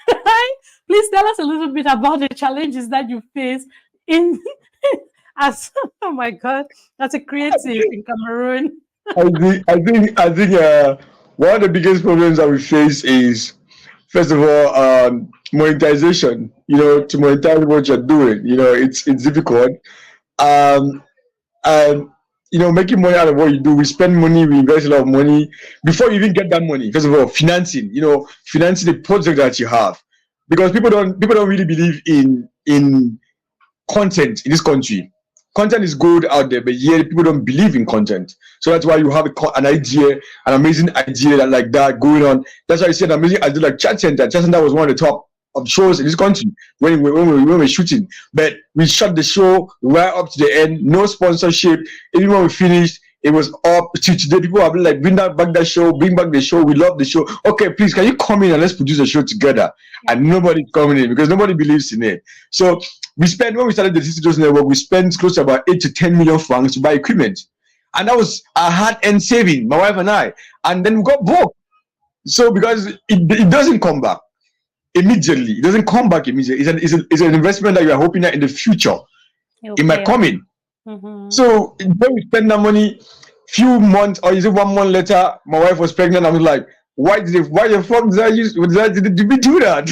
Speaker 1: right? Please tell us a little bit about the challenges that you face in as oh my god, that's a creative in Cameroon.
Speaker 2: I think one of the biggest problems that we face is, first of all, monetization. To monetize what you're doing, it's difficult. Um, and making money out of what you do, we spend money, we invest a lot of money before you even get that money. First of all, financing, financing the project that you have, because people don't really believe in content in this country. Content is good out there, but yet people don't believe in content. So that's why you have an idea, an amazing idea like that going on. That's why you see an amazing idea like Chat Center. Chat Center was one of the top of shows in this country when we were shooting. But we shot the show right up to the end, no sponsorship. Even when we finished, it was up to today. People have been like, bring back the show, bring back the show. We love the show. Okay, please, can you come in and let's produce a show together? And nobody's coming in because nobody believes in it. So when we started the Studios Network, we spent close to about 8 to 10 million francs to buy equipment. And that was a hard-earned saving, my wife and I. And then we got broke. So because it doesn't come back immediately. It doesn't come back immediately. It's an investment that you are hoping that in the future, it might come in. Mm-hmm. So when we spend that money, few months or is it 1 month later, my wife was pregnant. I was like, why the fuck did we do that?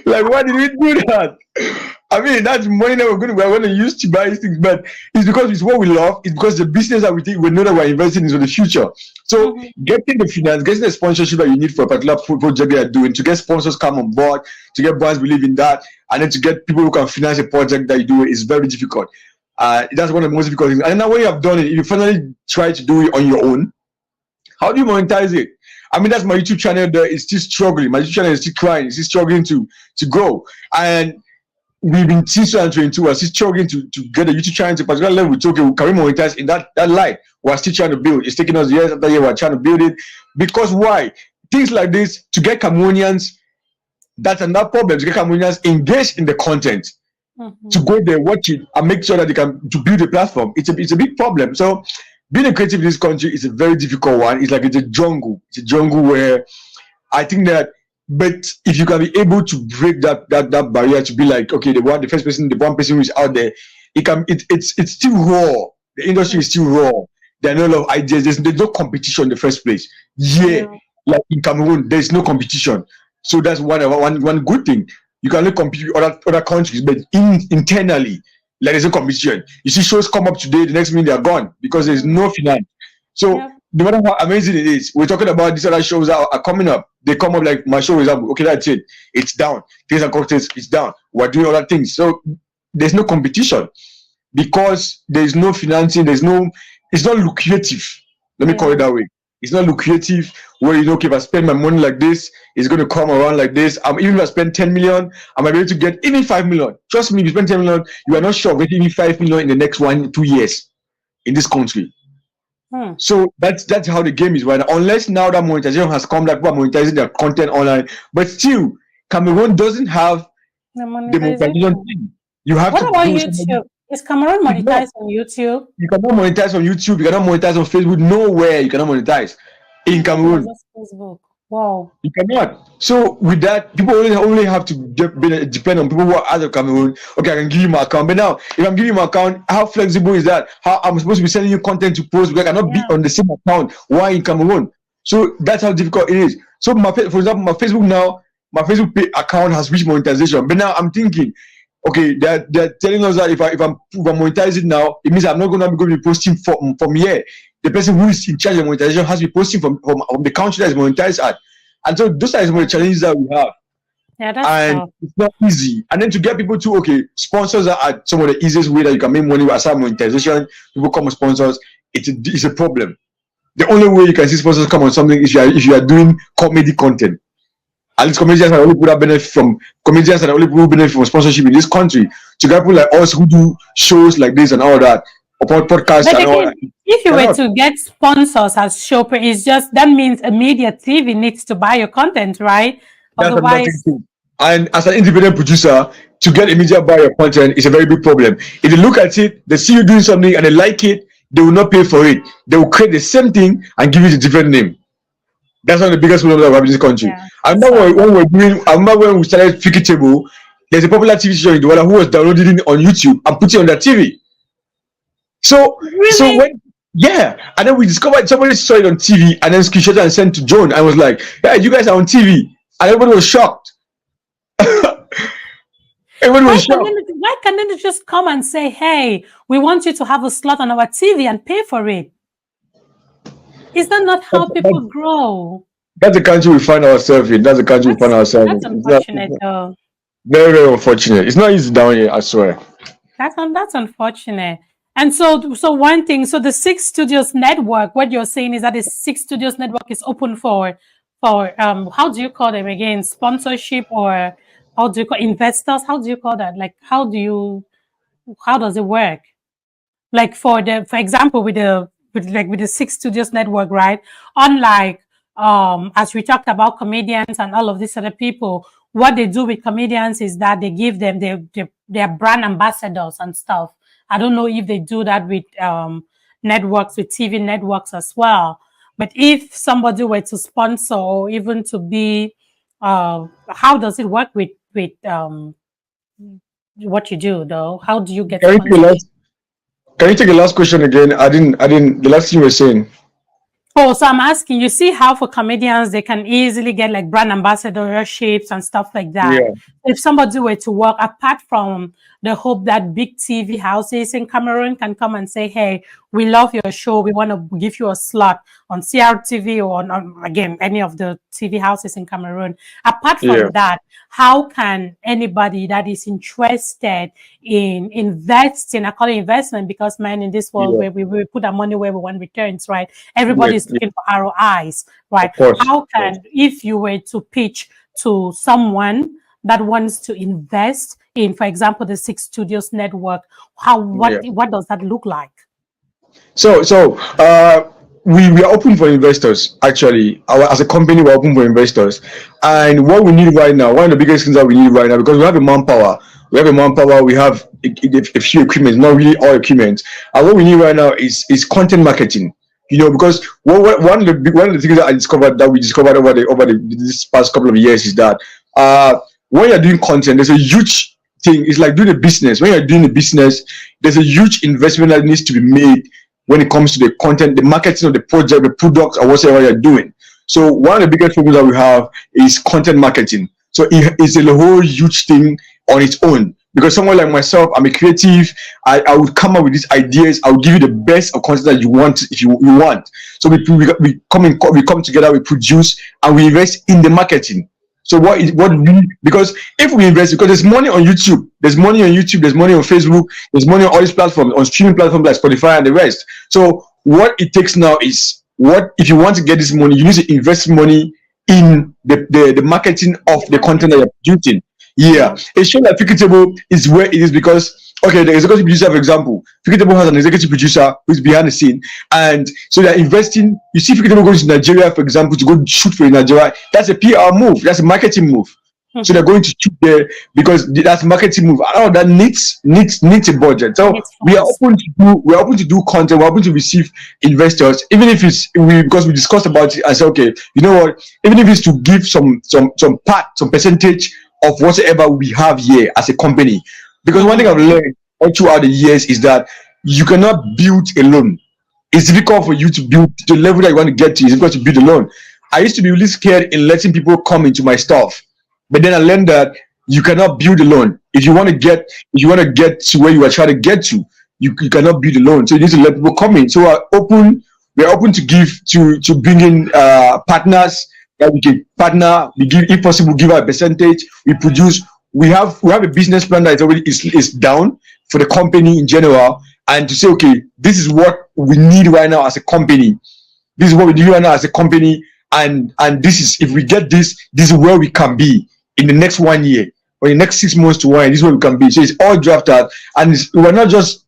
Speaker 2: Like, why did we do that? I mean, that's money that we're going to use to buy these things, but it's because it's what we love. It's because the business that we think we know that we're investing into the future. So getting the finance, getting the sponsorship that you need for a particular project you're doing, to get sponsors come on board, to get brands believe in that, and then to get people who can finance a project that you do is very difficult. That's one of the most difficult things. And now when you have done it, if you finally try to do it on your own, how do you monetize it? I mean, that's my YouTube channel there. It's still struggling. My YouTube channel is still crying. It's still struggling to grow. And we've been since 2022, we're still struggling to get a YouTube channel to a particular level. We're talking, can we monetize in that light? We're still trying to build. It's taking us years after year. We're trying to build it. Because why? Things like this, to get Cameroonians, that's another problem. To get Cameroonians engaged in the content, to go there, watch it, and make sure that they can to build a platform. It's a big problem. So being a creative in this country is a very difficult one. It's like it's a jungle. It's a jungle where I think that, but if you can be able to break that barrier to be like, okay, the one person who is out there, it's still raw. The industry is still raw. There are no lot of ideas. There's no competition in the first place. Like in Cameroon, there's no competition. So that's one good thing. You can only compete with other countries, but internally, like there's no competition. You see shows come up today, the next minute they are gone because there's no finance. So no matter how amazing it is, we're talking about these other shows that are coming up. They come up like my show is up. Okay, that's it. It's down. Things and cocktails, it's down. We're doing other things. So there's no competition because there's no financing. It's not lucrative. Let me call it that way. It's not lucrative where okay, if I spend my money like this, it's going to come around like this. Even if I spend 10 million, I might be able to get even 5 million. Trust me, if you spend 10 million, you are not sure of getting even 5 million in the next 1-2 years in this country. So that's how the game is right now. Unless now that monetization has come, like people are monetizing their content online, but still, Cameroon doesn't have the monetization thing. You have
Speaker 1: what
Speaker 2: to
Speaker 1: about YouTube? Is Cameroon monetized on YouTube?
Speaker 2: You cannot monetize on YouTube. You cannot monetize on Facebook. Nowhere you cannot monetize in Cameroon.
Speaker 1: Facebook. Wow.
Speaker 2: You cannot. So with that, people only have to depend on people who are out of Cameroon. Okay, I can give you my account. But now, if I'm giving you my account, how flexible is that? How I'm supposed to be sending you content to post? Because I cannot be on the same account. Why in Cameroon? So that's how difficult it is. So for example, my Facebook now, my Facebook account has reached monetization. But now I'm thinking, okay, they're telling us that if I'm monetizing now, it means I'm not going to be posting from here. The person who is in charge of monetization has to be posting from the country that is monetized at. And so those are some of the challenges that we have.
Speaker 1: Yeah, that's tough.
Speaker 2: It's not easy. And then to get people to, sponsors are some of the easiest way that you can make money aside monetization. People come with sponsors. it's a problem. The only way you can see sponsors come on something is if you are doing comedy content. At least comedians are the only people that benefit from sponsorship in this country. To get people like us who do shows like this and all that, or podcasts
Speaker 1: But
Speaker 2: and all
Speaker 1: again,
Speaker 2: that.
Speaker 1: if you were to get sponsors as show, it's just that means a media TV needs to buy your content, right?
Speaker 2: That's
Speaker 1: Otherwise,
Speaker 2: and as an independent producer, to get a media buy your content is a very big problem. If they look at it, they see you doing something and they like it, they will not pay for it. They will create the same thing and give it a different name. That's one of the biggest problems that we have in this country.
Speaker 1: yeah.
Speaker 2: I remember when we started Fiki Table, there's a popular TV show in Douala who was downloading it on YouTube and putting it on their TV. So when and then we discovered somebody saw it on TV and then screenshot and sent to John. I was like, yeah, you guys are on TV. And everybody was shocked.
Speaker 1: Why can't they just come and say, hey, we want you to have a slot on our TV and pay for it? Is that not how people grow?
Speaker 2: That's the country we find ourselves in. That's
Speaker 1: unfortunate, though.
Speaker 2: Very, very unfortunate. It's not easy down here, I swear.
Speaker 1: That's unfortunate. And so one thing, so the Six Studios network, what you're saying is that the Six Studios network is open for how do you call them again? Sponsorship, or how do you call investors? How do you call that? Like, how does it work? Like for example, with the Six Studios network, right? Unlike as we talked about comedians and all of these other people, what they do with comedians is that they give them their brand ambassadors and stuff. I don't know if they do that with networks, with TV networks as well. But if somebody were to sponsor or even to be, how does it work with what you do though? How do you get?
Speaker 2: Can you take the last question again? I didn't. The last thing you were saying.
Speaker 1: Oh, so I'm asking, you see how for comedians, they can easily get like brand ambassadorships and stuff like that.
Speaker 2: Yeah.
Speaker 1: If somebody were to work, apart from the hope that big TV houses in Cameroon can come and say, hey, we love your show, we want to give you a slot on CRTV or on again, any of the TV houses in Cameroon. Apart from that, how can anybody that is interested in investing, I call it investment because, man, in this world where we put our money where we want returns, right? Everybody is looking for ROIs, right? How can, if you were to pitch to someone that wants to invest in, for example, the Six Studios network, what does that look like?
Speaker 2: So we are open for investors. Actually, as a company, we're open for investors. And what we need right now, one of the biggest things that we need right now, because we have a manpower, we have a few equipment, not really all equipment. And what we need right now is content marketing. You know, because one of the things that we discovered over this past couple of years is that when you're doing content, there's a huge thing. It's like doing a business. When you're doing a business, there's a huge investment that needs to be made when it comes to the content, the marketing of the project, the product, or whatever you're doing. So one of the biggest problems that we have is content marketing. So it's a whole huge thing on its own. Because someone like myself, I'm a creative. I would come up with these ideas. I will give you the best of content that you want if you want. So we come together, we produce, and we invest in the marketing. So because if we invest, because there's money on YouTube, there's money on Facebook, there's money on all these platforms, on streaming platforms like Spotify and the rest. So what it takes now is, if you want to get this money, you need to invest money in the marketing of the content that you're producing. Yeah, a show like Fiki Table is where it is because, okay, the executive producer, for example, Fiki Table has an executive producer who's behind the scene, and so they're investing. You see, Fiki Table goes to Nigeria, for example, to go shoot for Nigeria. That's a PR move. That's a marketing move. So they're going to shoot there because that's a marketing move. And all that needs a budget. So we are open to do content. We're open to receive investors, even if because we discussed about it and said, okay, you know what? Even if it's to give some percentage of whatever we have here as a company. Because one thing I've learned all throughout the years is that you cannot build alone. It's difficult for you to build to the level that you want to get to. It's difficult to build alone. I used to be really scared in letting people come into my stuff. But then I learned that you cannot build alone. If you want to get to where you are trying to get to, you cannot build alone. So you need to let people come in. So we're open to bring in partners that we can partner. We give, if possible, give our percentage. We produce. We have a business plan that is already is down for the company in general, and to say, okay, this is what we need right now as a company. This is what we need right now as a company, and this is, if we get this, this is where we can be in the next 1 year or the next 6 months to 1 year. This is where we can be. So it's all drafted, and we're not just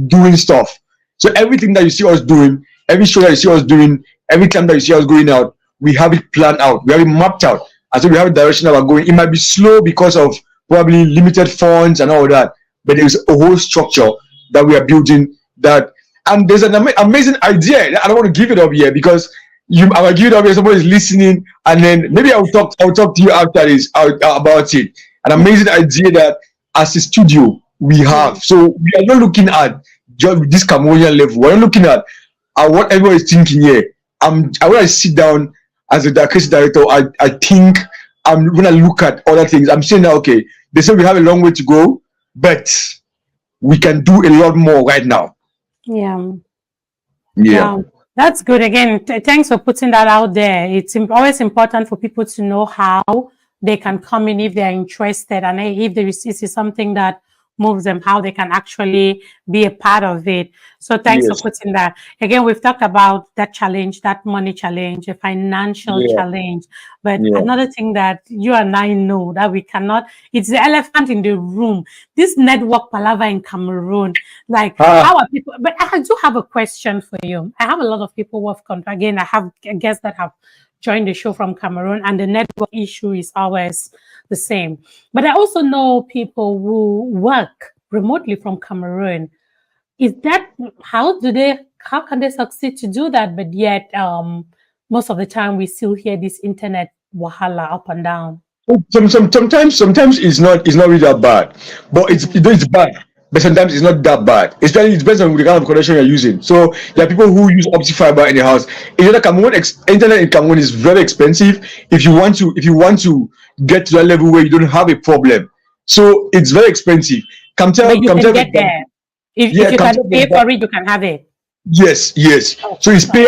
Speaker 2: doing stuff. So everything that you see us doing, every show that you see us doing, every time that you see us going out, we have it planned out. We have it mapped out. And so we have a direction that we're going. It might be slow because of probably limited funds and all that, but there's a whole structure that we are building. That, and there's an amazing idea. I don't want to give it up here because I'm gonna give it up here. Somebody's listening, and then maybe I'll talk to you after this about it. An amazing idea that as a studio we have. So we are not looking at just this Cameroonian level. We're not looking at what everyone is thinking here. When I sit down as a creative director, I think when I look at other things, I'm saying that, okay, they say we have a long way to go, but we can do a lot more right now.
Speaker 1: Yeah.
Speaker 2: Yeah.
Speaker 1: That's good. Again, thanks for putting that out there. It's always important for people to know how they can come in if they're interested, and if this is something that moves them, how they can actually be a part of it. So thanks for putting that. Again, we've talked about that challenge, that money challenge, a financial challenge. But another thing that you and I know that we cannot, it's the elephant in the room, this network palaver in Cameroon. Like, how are people? But I do have a question for you. I have a lot of people who have again, I have guests that have joined the show from Cameroon, and the network issue is always the same. But I also know people who work remotely from Cameroon. Is that, how can they succeed to do that? But yet, most of the time we still hear this internet wahala up and down.
Speaker 2: Sometimes it's not really that bad, but it's bad. But sometimes it's not that bad. Especially it depends on the kind of connection you're using. So there are people who use optic fiber in the house. Internet in Cameroon is very expensive. If you want to get to that level where you don't have a problem, so it's very expensive.
Speaker 1: But you can get there. If you can pay for it, you can have it.
Speaker 2: Yes. So it's pay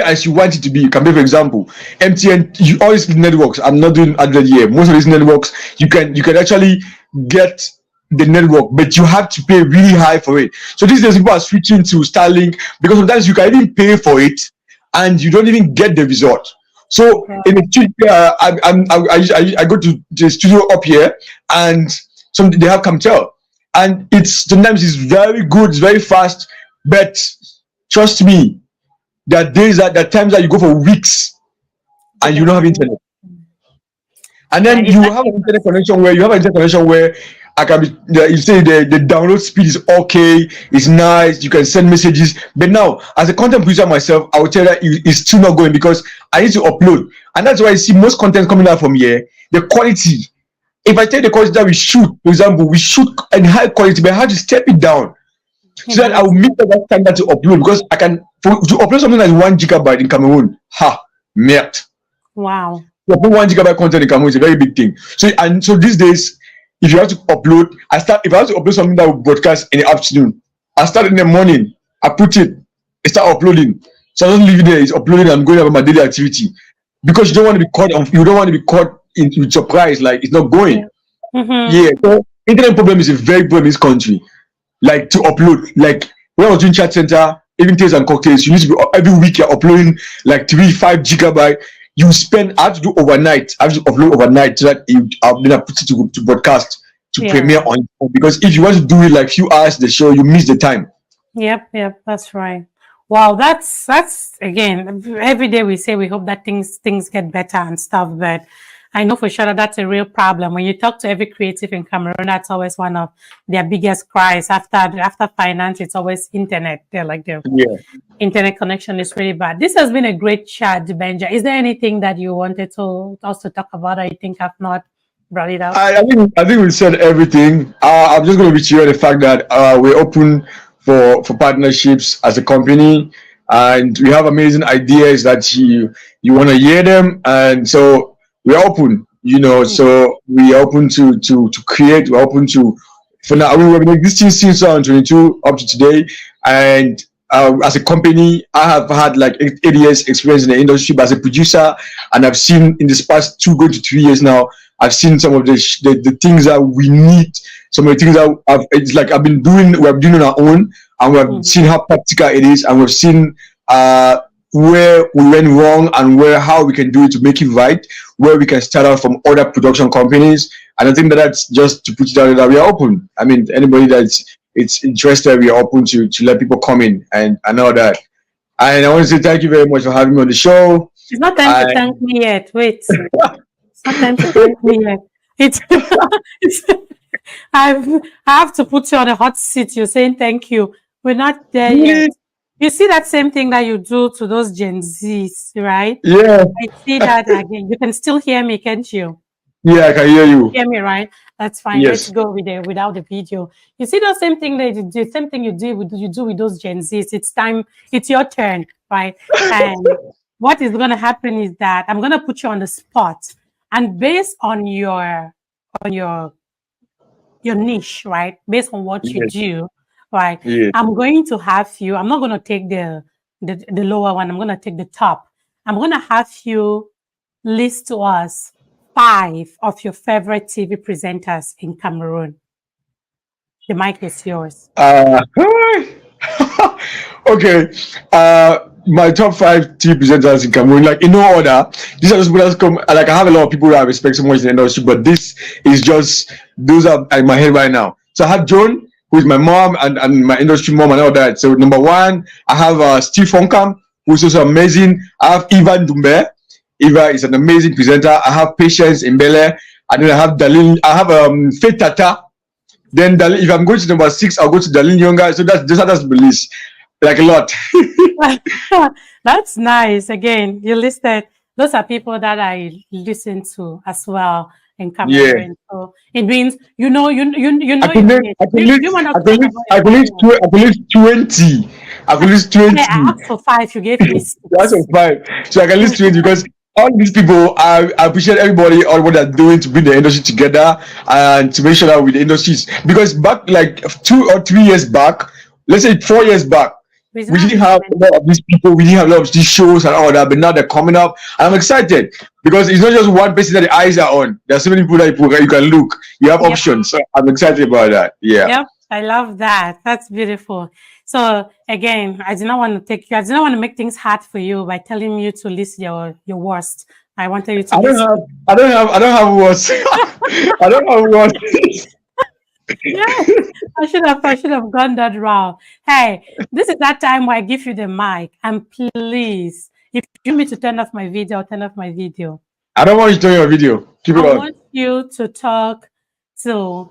Speaker 2: as you want it to be. You can pay, for example, MTN. All these networks. I'm not doing advert here. Most of these networks, you can actually get the network, but you have to pay really high for it. So these days people are switching to Starlink because sometimes you can even pay for it and you don't even get the result. So in the studio, I go to the studio up here, and they have Camtel, and sometimes it's very good, it's very fast, but trust me, there are times that you go for weeks and you don't have internet. And then you have an internet connection where I can be, you say the download speed is okay, it's nice, you can send messages. But now, as a content producer myself, I will tell you that it's still not going because I need to upload. And that's why I see most content coming out from here, the quality. If I take the quality that we shoot, for example, we shoot in high quality, but I have to step it down so that I will meet that standard to upload, because to upload something like 1 gigabyte in Cameroon, merde.
Speaker 1: Wow.
Speaker 2: To upload 1 gigabyte content in Cameroon is a very big thing. So these days, if you have to upload, if I have to upload something that will broadcast in the afternoon, I start in the morning, I put it, I start uploading. So I don't leave it there, it's uploading, I'm going about my daily activity. Because you don't want to be caught in surprise, like it's not going. So internet problem is a very problem in this country. Like to upload, like when I was doing chat center, even Taste and Cocktails, you need to be every week you're uploading like 3-5 gigabyte. I have to do overnight. I have to upload overnight so that then I put it to broadcast to premiere on. Because if you want to do it like few hours the show, you miss the time.
Speaker 1: Yep, that's right. Wow, that's again, every day we say we hope that things get better and stuff, but I know for sure that that's a real problem. When you talk to every creative in Cameroon, that's always one of their biggest cries. After finance, it's always internet. They're like internet connection is really bad. This has been a great chat, Dibenja. Is there anything that you wanted to also talk about? I think I've not brought it up.
Speaker 2: I think we said everything. I'm just going to be clear the fact that we're open for partnerships as a company, and we have amazing ideas that you want to hear them, and so we're open, so we're open to create. We're open to, for now, we've been existing since 2022 up to today. And as a company, I have had like 8 years experience in the industry, but as a producer, and I've seen in this past 2 going to 3 years now, I've seen some of the things that we need, some of the things that it's like we're doing on our own, and we've seen how practical it is, and we've seen where we went wrong and how we can do it to make it right, where we can start out from other production companies. And I think that's just to put it out that we are open. I mean, anybody it's interested, we are open to let people come in and all that. And I want to say thank you very much for having me on the show.
Speaker 1: It's not time to thank me yet. Wait. It's not time to thank me yet. I have to put you on a hot seat. You're saying thank you. We're not there yet. You see that same thing that you do to those Gen Zs, right?
Speaker 2: Yeah.
Speaker 1: I see that again. You can still hear me, can't you?
Speaker 2: Yeah, I can hear you.
Speaker 1: Hear me, right? That's fine.
Speaker 2: Yes.
Speaker 1: Let's go without the video. You see the same thing that you do, same thing you do with those Gen Zs. It's time. It's your turn, right? And what is going to happen is that I'm going to put you on the spot, and based on your niche, right? Based on what you do, right?
Speaker 2: Yes.
Speaker 1: I'm going to have you. I'm not going to take the lower one. I'm going to take the top. I'm going to have you list to us 5 of your favorite TV presenters in Cameroon. The mic is yours.
Speaker 2: Okay. My top 5 TV presenters in Cameroon, like in no order. These are just people that come. Like I have a lot of people that I respect so much in the industry, but this is just those are in my head right now. So I have Joan, who is my mom and my industry mom and all that. So number 1, I have Steve Fonkam, who's also amazing. I have Ivan Dumbe. Eva is an amazing presenter. I have Patience Mbele, and then I have Darlene. I have Faith Tata. Then if I'm going to number 6, I'll go to Darlene Younger. So that's the list, like a lot.
Speaker 1: That's nice. Again, you listed those are people that I listen to as well in Cameroon. Yeah. So it means you know. I can
Speaker 2: list 20. I can list 20.
Speaker 1: I asked for 5. You gave me 6.
Speaker 2: That's for 5. So I can list 20 because all these people, I appreciate everybody, all what they're doing to bring the industry together and to make sure that with the industries. Because back like 2 or 3 years back, let's say 4 years back, we didn't have a lot of these people, we didn't have a lot of these shows and all that, but now they're coming up. And I'm excited because it's not just one person that the eyes are on. There's so many people that you can look. You have options. So I'm excited about that. Yeah.
Speaker 1: Yep. I love that. That's beautiful. So again, I do not want to make things hard for you by telling you to list your worst. I wanted you to.
Speaker 2: I don't have worst. I don't have worst.
Speaker 1: Yeah, I should have gone that route. Hey, this is that time where I give you the mic, and please, if you want me to turn off my video, I'll turn off my video.
Speaker 2: I don't want you to turn your video. Keep it on.
Speaker 1: I want you to talk to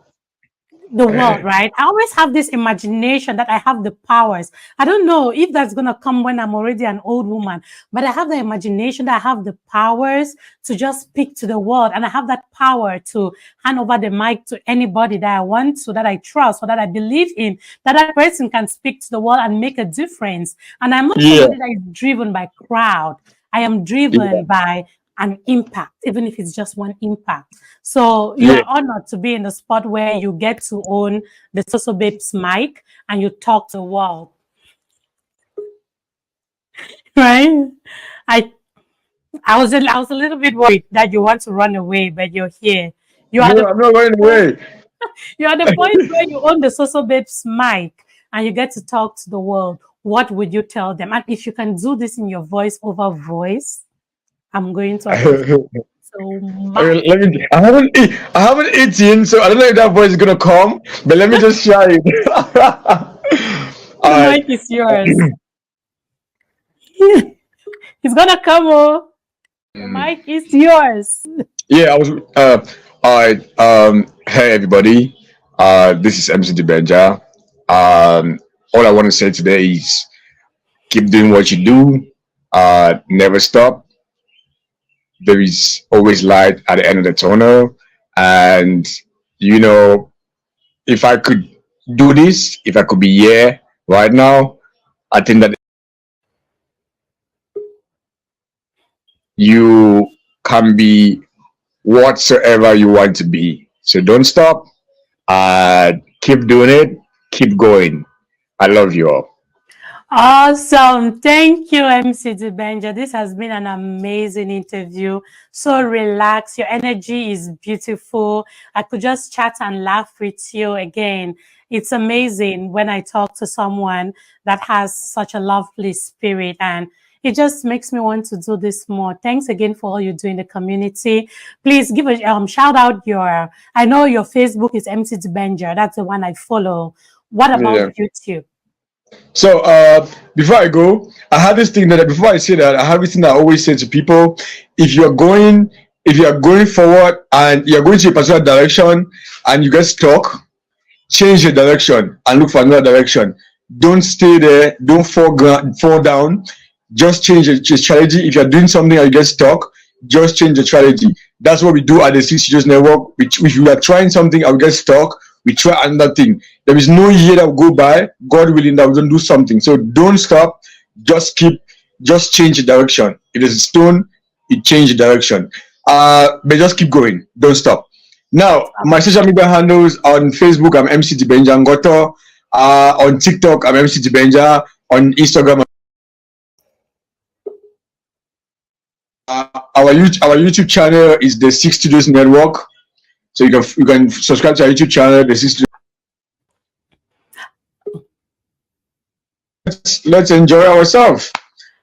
Speaker 1: the world, right? I always have this imagination that I have the powers. I don't know if that's going to come when I'm already an old woman, but I have the imagination that I have the powers to just speak to the world. And I have that power to hand over the mic to anybody that I want to, that I trust, or that I believe in, that person can speak to the world and make a difference. And I'm not somebody that is driven by crowd. I am driven by an impact, even if it's just one impact. So you're honored to be in the spot where you get to own the Soso Babes mic and you talk to the world. Right? I was a little bit worried that you want to run away, but you're here. I'm
Speaker 2: not running away.
Speaker 1: You're at the point where you own the Soso Babes mic and you get to talk to the world. What would you tell them? And if you can do this in your voice over voice, I'm going to so much.
Speaker 2: I haven't eaten, so I don't know if that voice is gonna come, but let me just try it.
Speaker 1: The mic is yours. It's gonna come on. The mic is yours.
Speaker 2: Yeah, hey everybody. This is MC Dibenja. All I want to say today is keep doing what you do. Never stop. There is always light at the end of the tunnel. And, if I could do this, if I could be here right now, I think that you can be whatsoever you want to be. So don't stop. Keep doing it. Keep going. I love you all.
Speaker 1: Awesome. Thank you, MC Dibenja. This has been an amazing interview. So relaxed. Your energy is beautiful. I could just chat and laugh with you again. It's amazing when I talk to someone that has such a lovely spirit, and it just makes me want to do this more. Thanks again for all you do in the community. Please give a shout out your, I know your Facebook is MC Dibenja. That's the one I follow. What about
Speaker 2: Yeah.
Speaker 1: YouTube?
Speaker 2: So before I go, I have this thing that before I say that, I have this thing that I always say to people: if if you are going forward and you are going to a particular direction and you get stuck, change your direction and look for another direction. Don't stay there. Don't fall down. Just change your strategy. If you're doing something and you get stuck, just change the strategy. That's what we do at the Six Studios Network. If we are trying something and we get stuck, we try another thing. There is no year that will go by, God willing, that we don't do something. So don't stop. Just change the direction. If it's a stone, you change the direction. But just keep going. Don't stop. Now, my social media handles on Facebook, I'm MC Dibenja Ngotto. On TikTok, I'm MC Dibenja. On Instagram, our YouTube channel is the Six Studios Network. So you can subscribe to our YouTube channel, the Six Studios. Let's enjoy ourselves.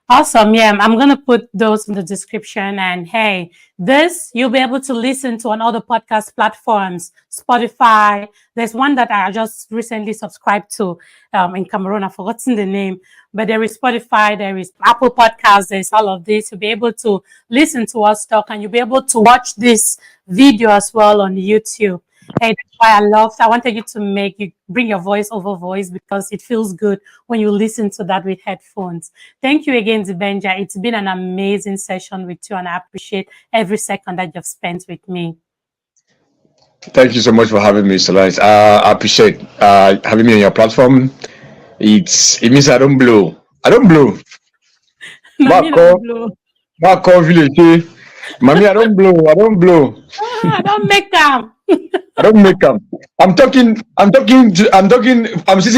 Speaker 1: Awesome. Yeah, I'm going to put those in the description. And hey, this you'll be able to listen to on other podcast platforms, Spotify. There's one that I just recently subscribed to in Cameroon. I've forgotten the name, but there is Spotify, there is Apple Podcasts, there's all of this. You'll be able to listen to us talk, and you'll be able to watch this video as well on YouTube. Hey, that's why I wanted you to bring your voice over voice, because it feels good when you listen to that with headphones. Thank you again, Dibenja. It's been an amazing session with you, and I appreciate every second that you've spent with me.
Speaker 2: Thank you so much for having me, Solange. I appreciate having me on your platform. It means I don't blow. I don't blow. Marco Village. Mommy, I don't blow. I don't blow.
Speaker 1: I don't make them.
Speaker 2: I don't make them. I'm sitting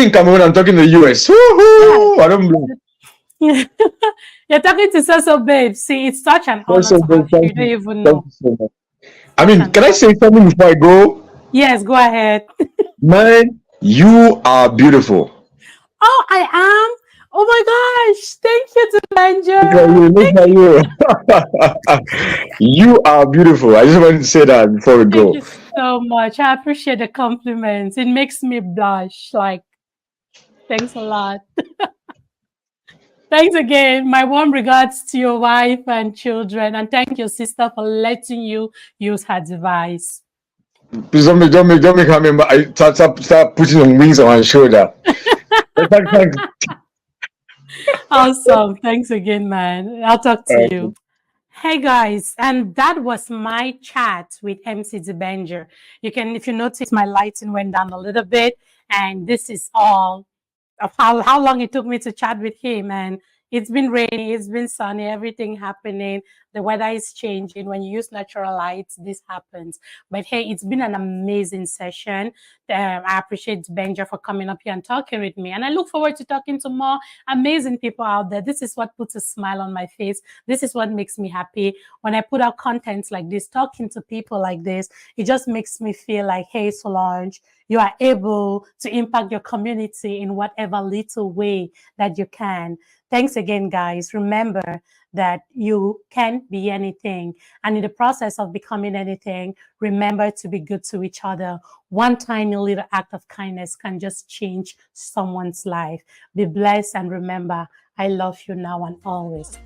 Speaker 2: in Cameroon, I'm talking to the US. Woo-hoo! I don't blow.
Speaker 1: You're talking to so babe. See, it's such an honor to have you. You don't even know.
Speaker 2: So I mean, can I say something before I go?
Speaker 1: Yes, go ahead.
Speaker 2: Man, you are beautiful.
Speaker 1: Oh, I am? Oh my gosh. Thank you,
Speaker 2: Dibenja. You are beautiful. I just wanted to say that before we go.
Speaker 1: Thank you so much. I appreciate the compliments. It makes me blush. Like, thanks a lot. Thanks again. My warm regards to your wife and children, and thank your sister for letting you use her device.
Speaker 2: Please don't make her remember. I start putting some wings on my shoulder.
Speaker 1: Awesome. Thanks again, man. I'll talk to you. Hey guys, and that was my chat with MC Dibenja. If you notice, my lighting went down a little bit, and this is all of how long it took me to chat with him. And it's been rainy, it's been sunny, everything happening. The weather is changing. When you use natural lights, this happens. But hey, it's been an amazing session. I appreciate Benja for coming up here and talking with me. And I look forward to talking to more amazing people out there. This is what puts a smile on my face. This is what makes me happy. When I put out content like this, talking to people like this, it just makes me feel like, hey, Solange, you are able to impact your community in whatever little way that you can. Thanks again, guys. Remember that you can be anything. And in the process of becoming anything, remember to be good to each other. One tiny little act of kindness can just change someone's life. Be blessed, and remember, I love you now and always.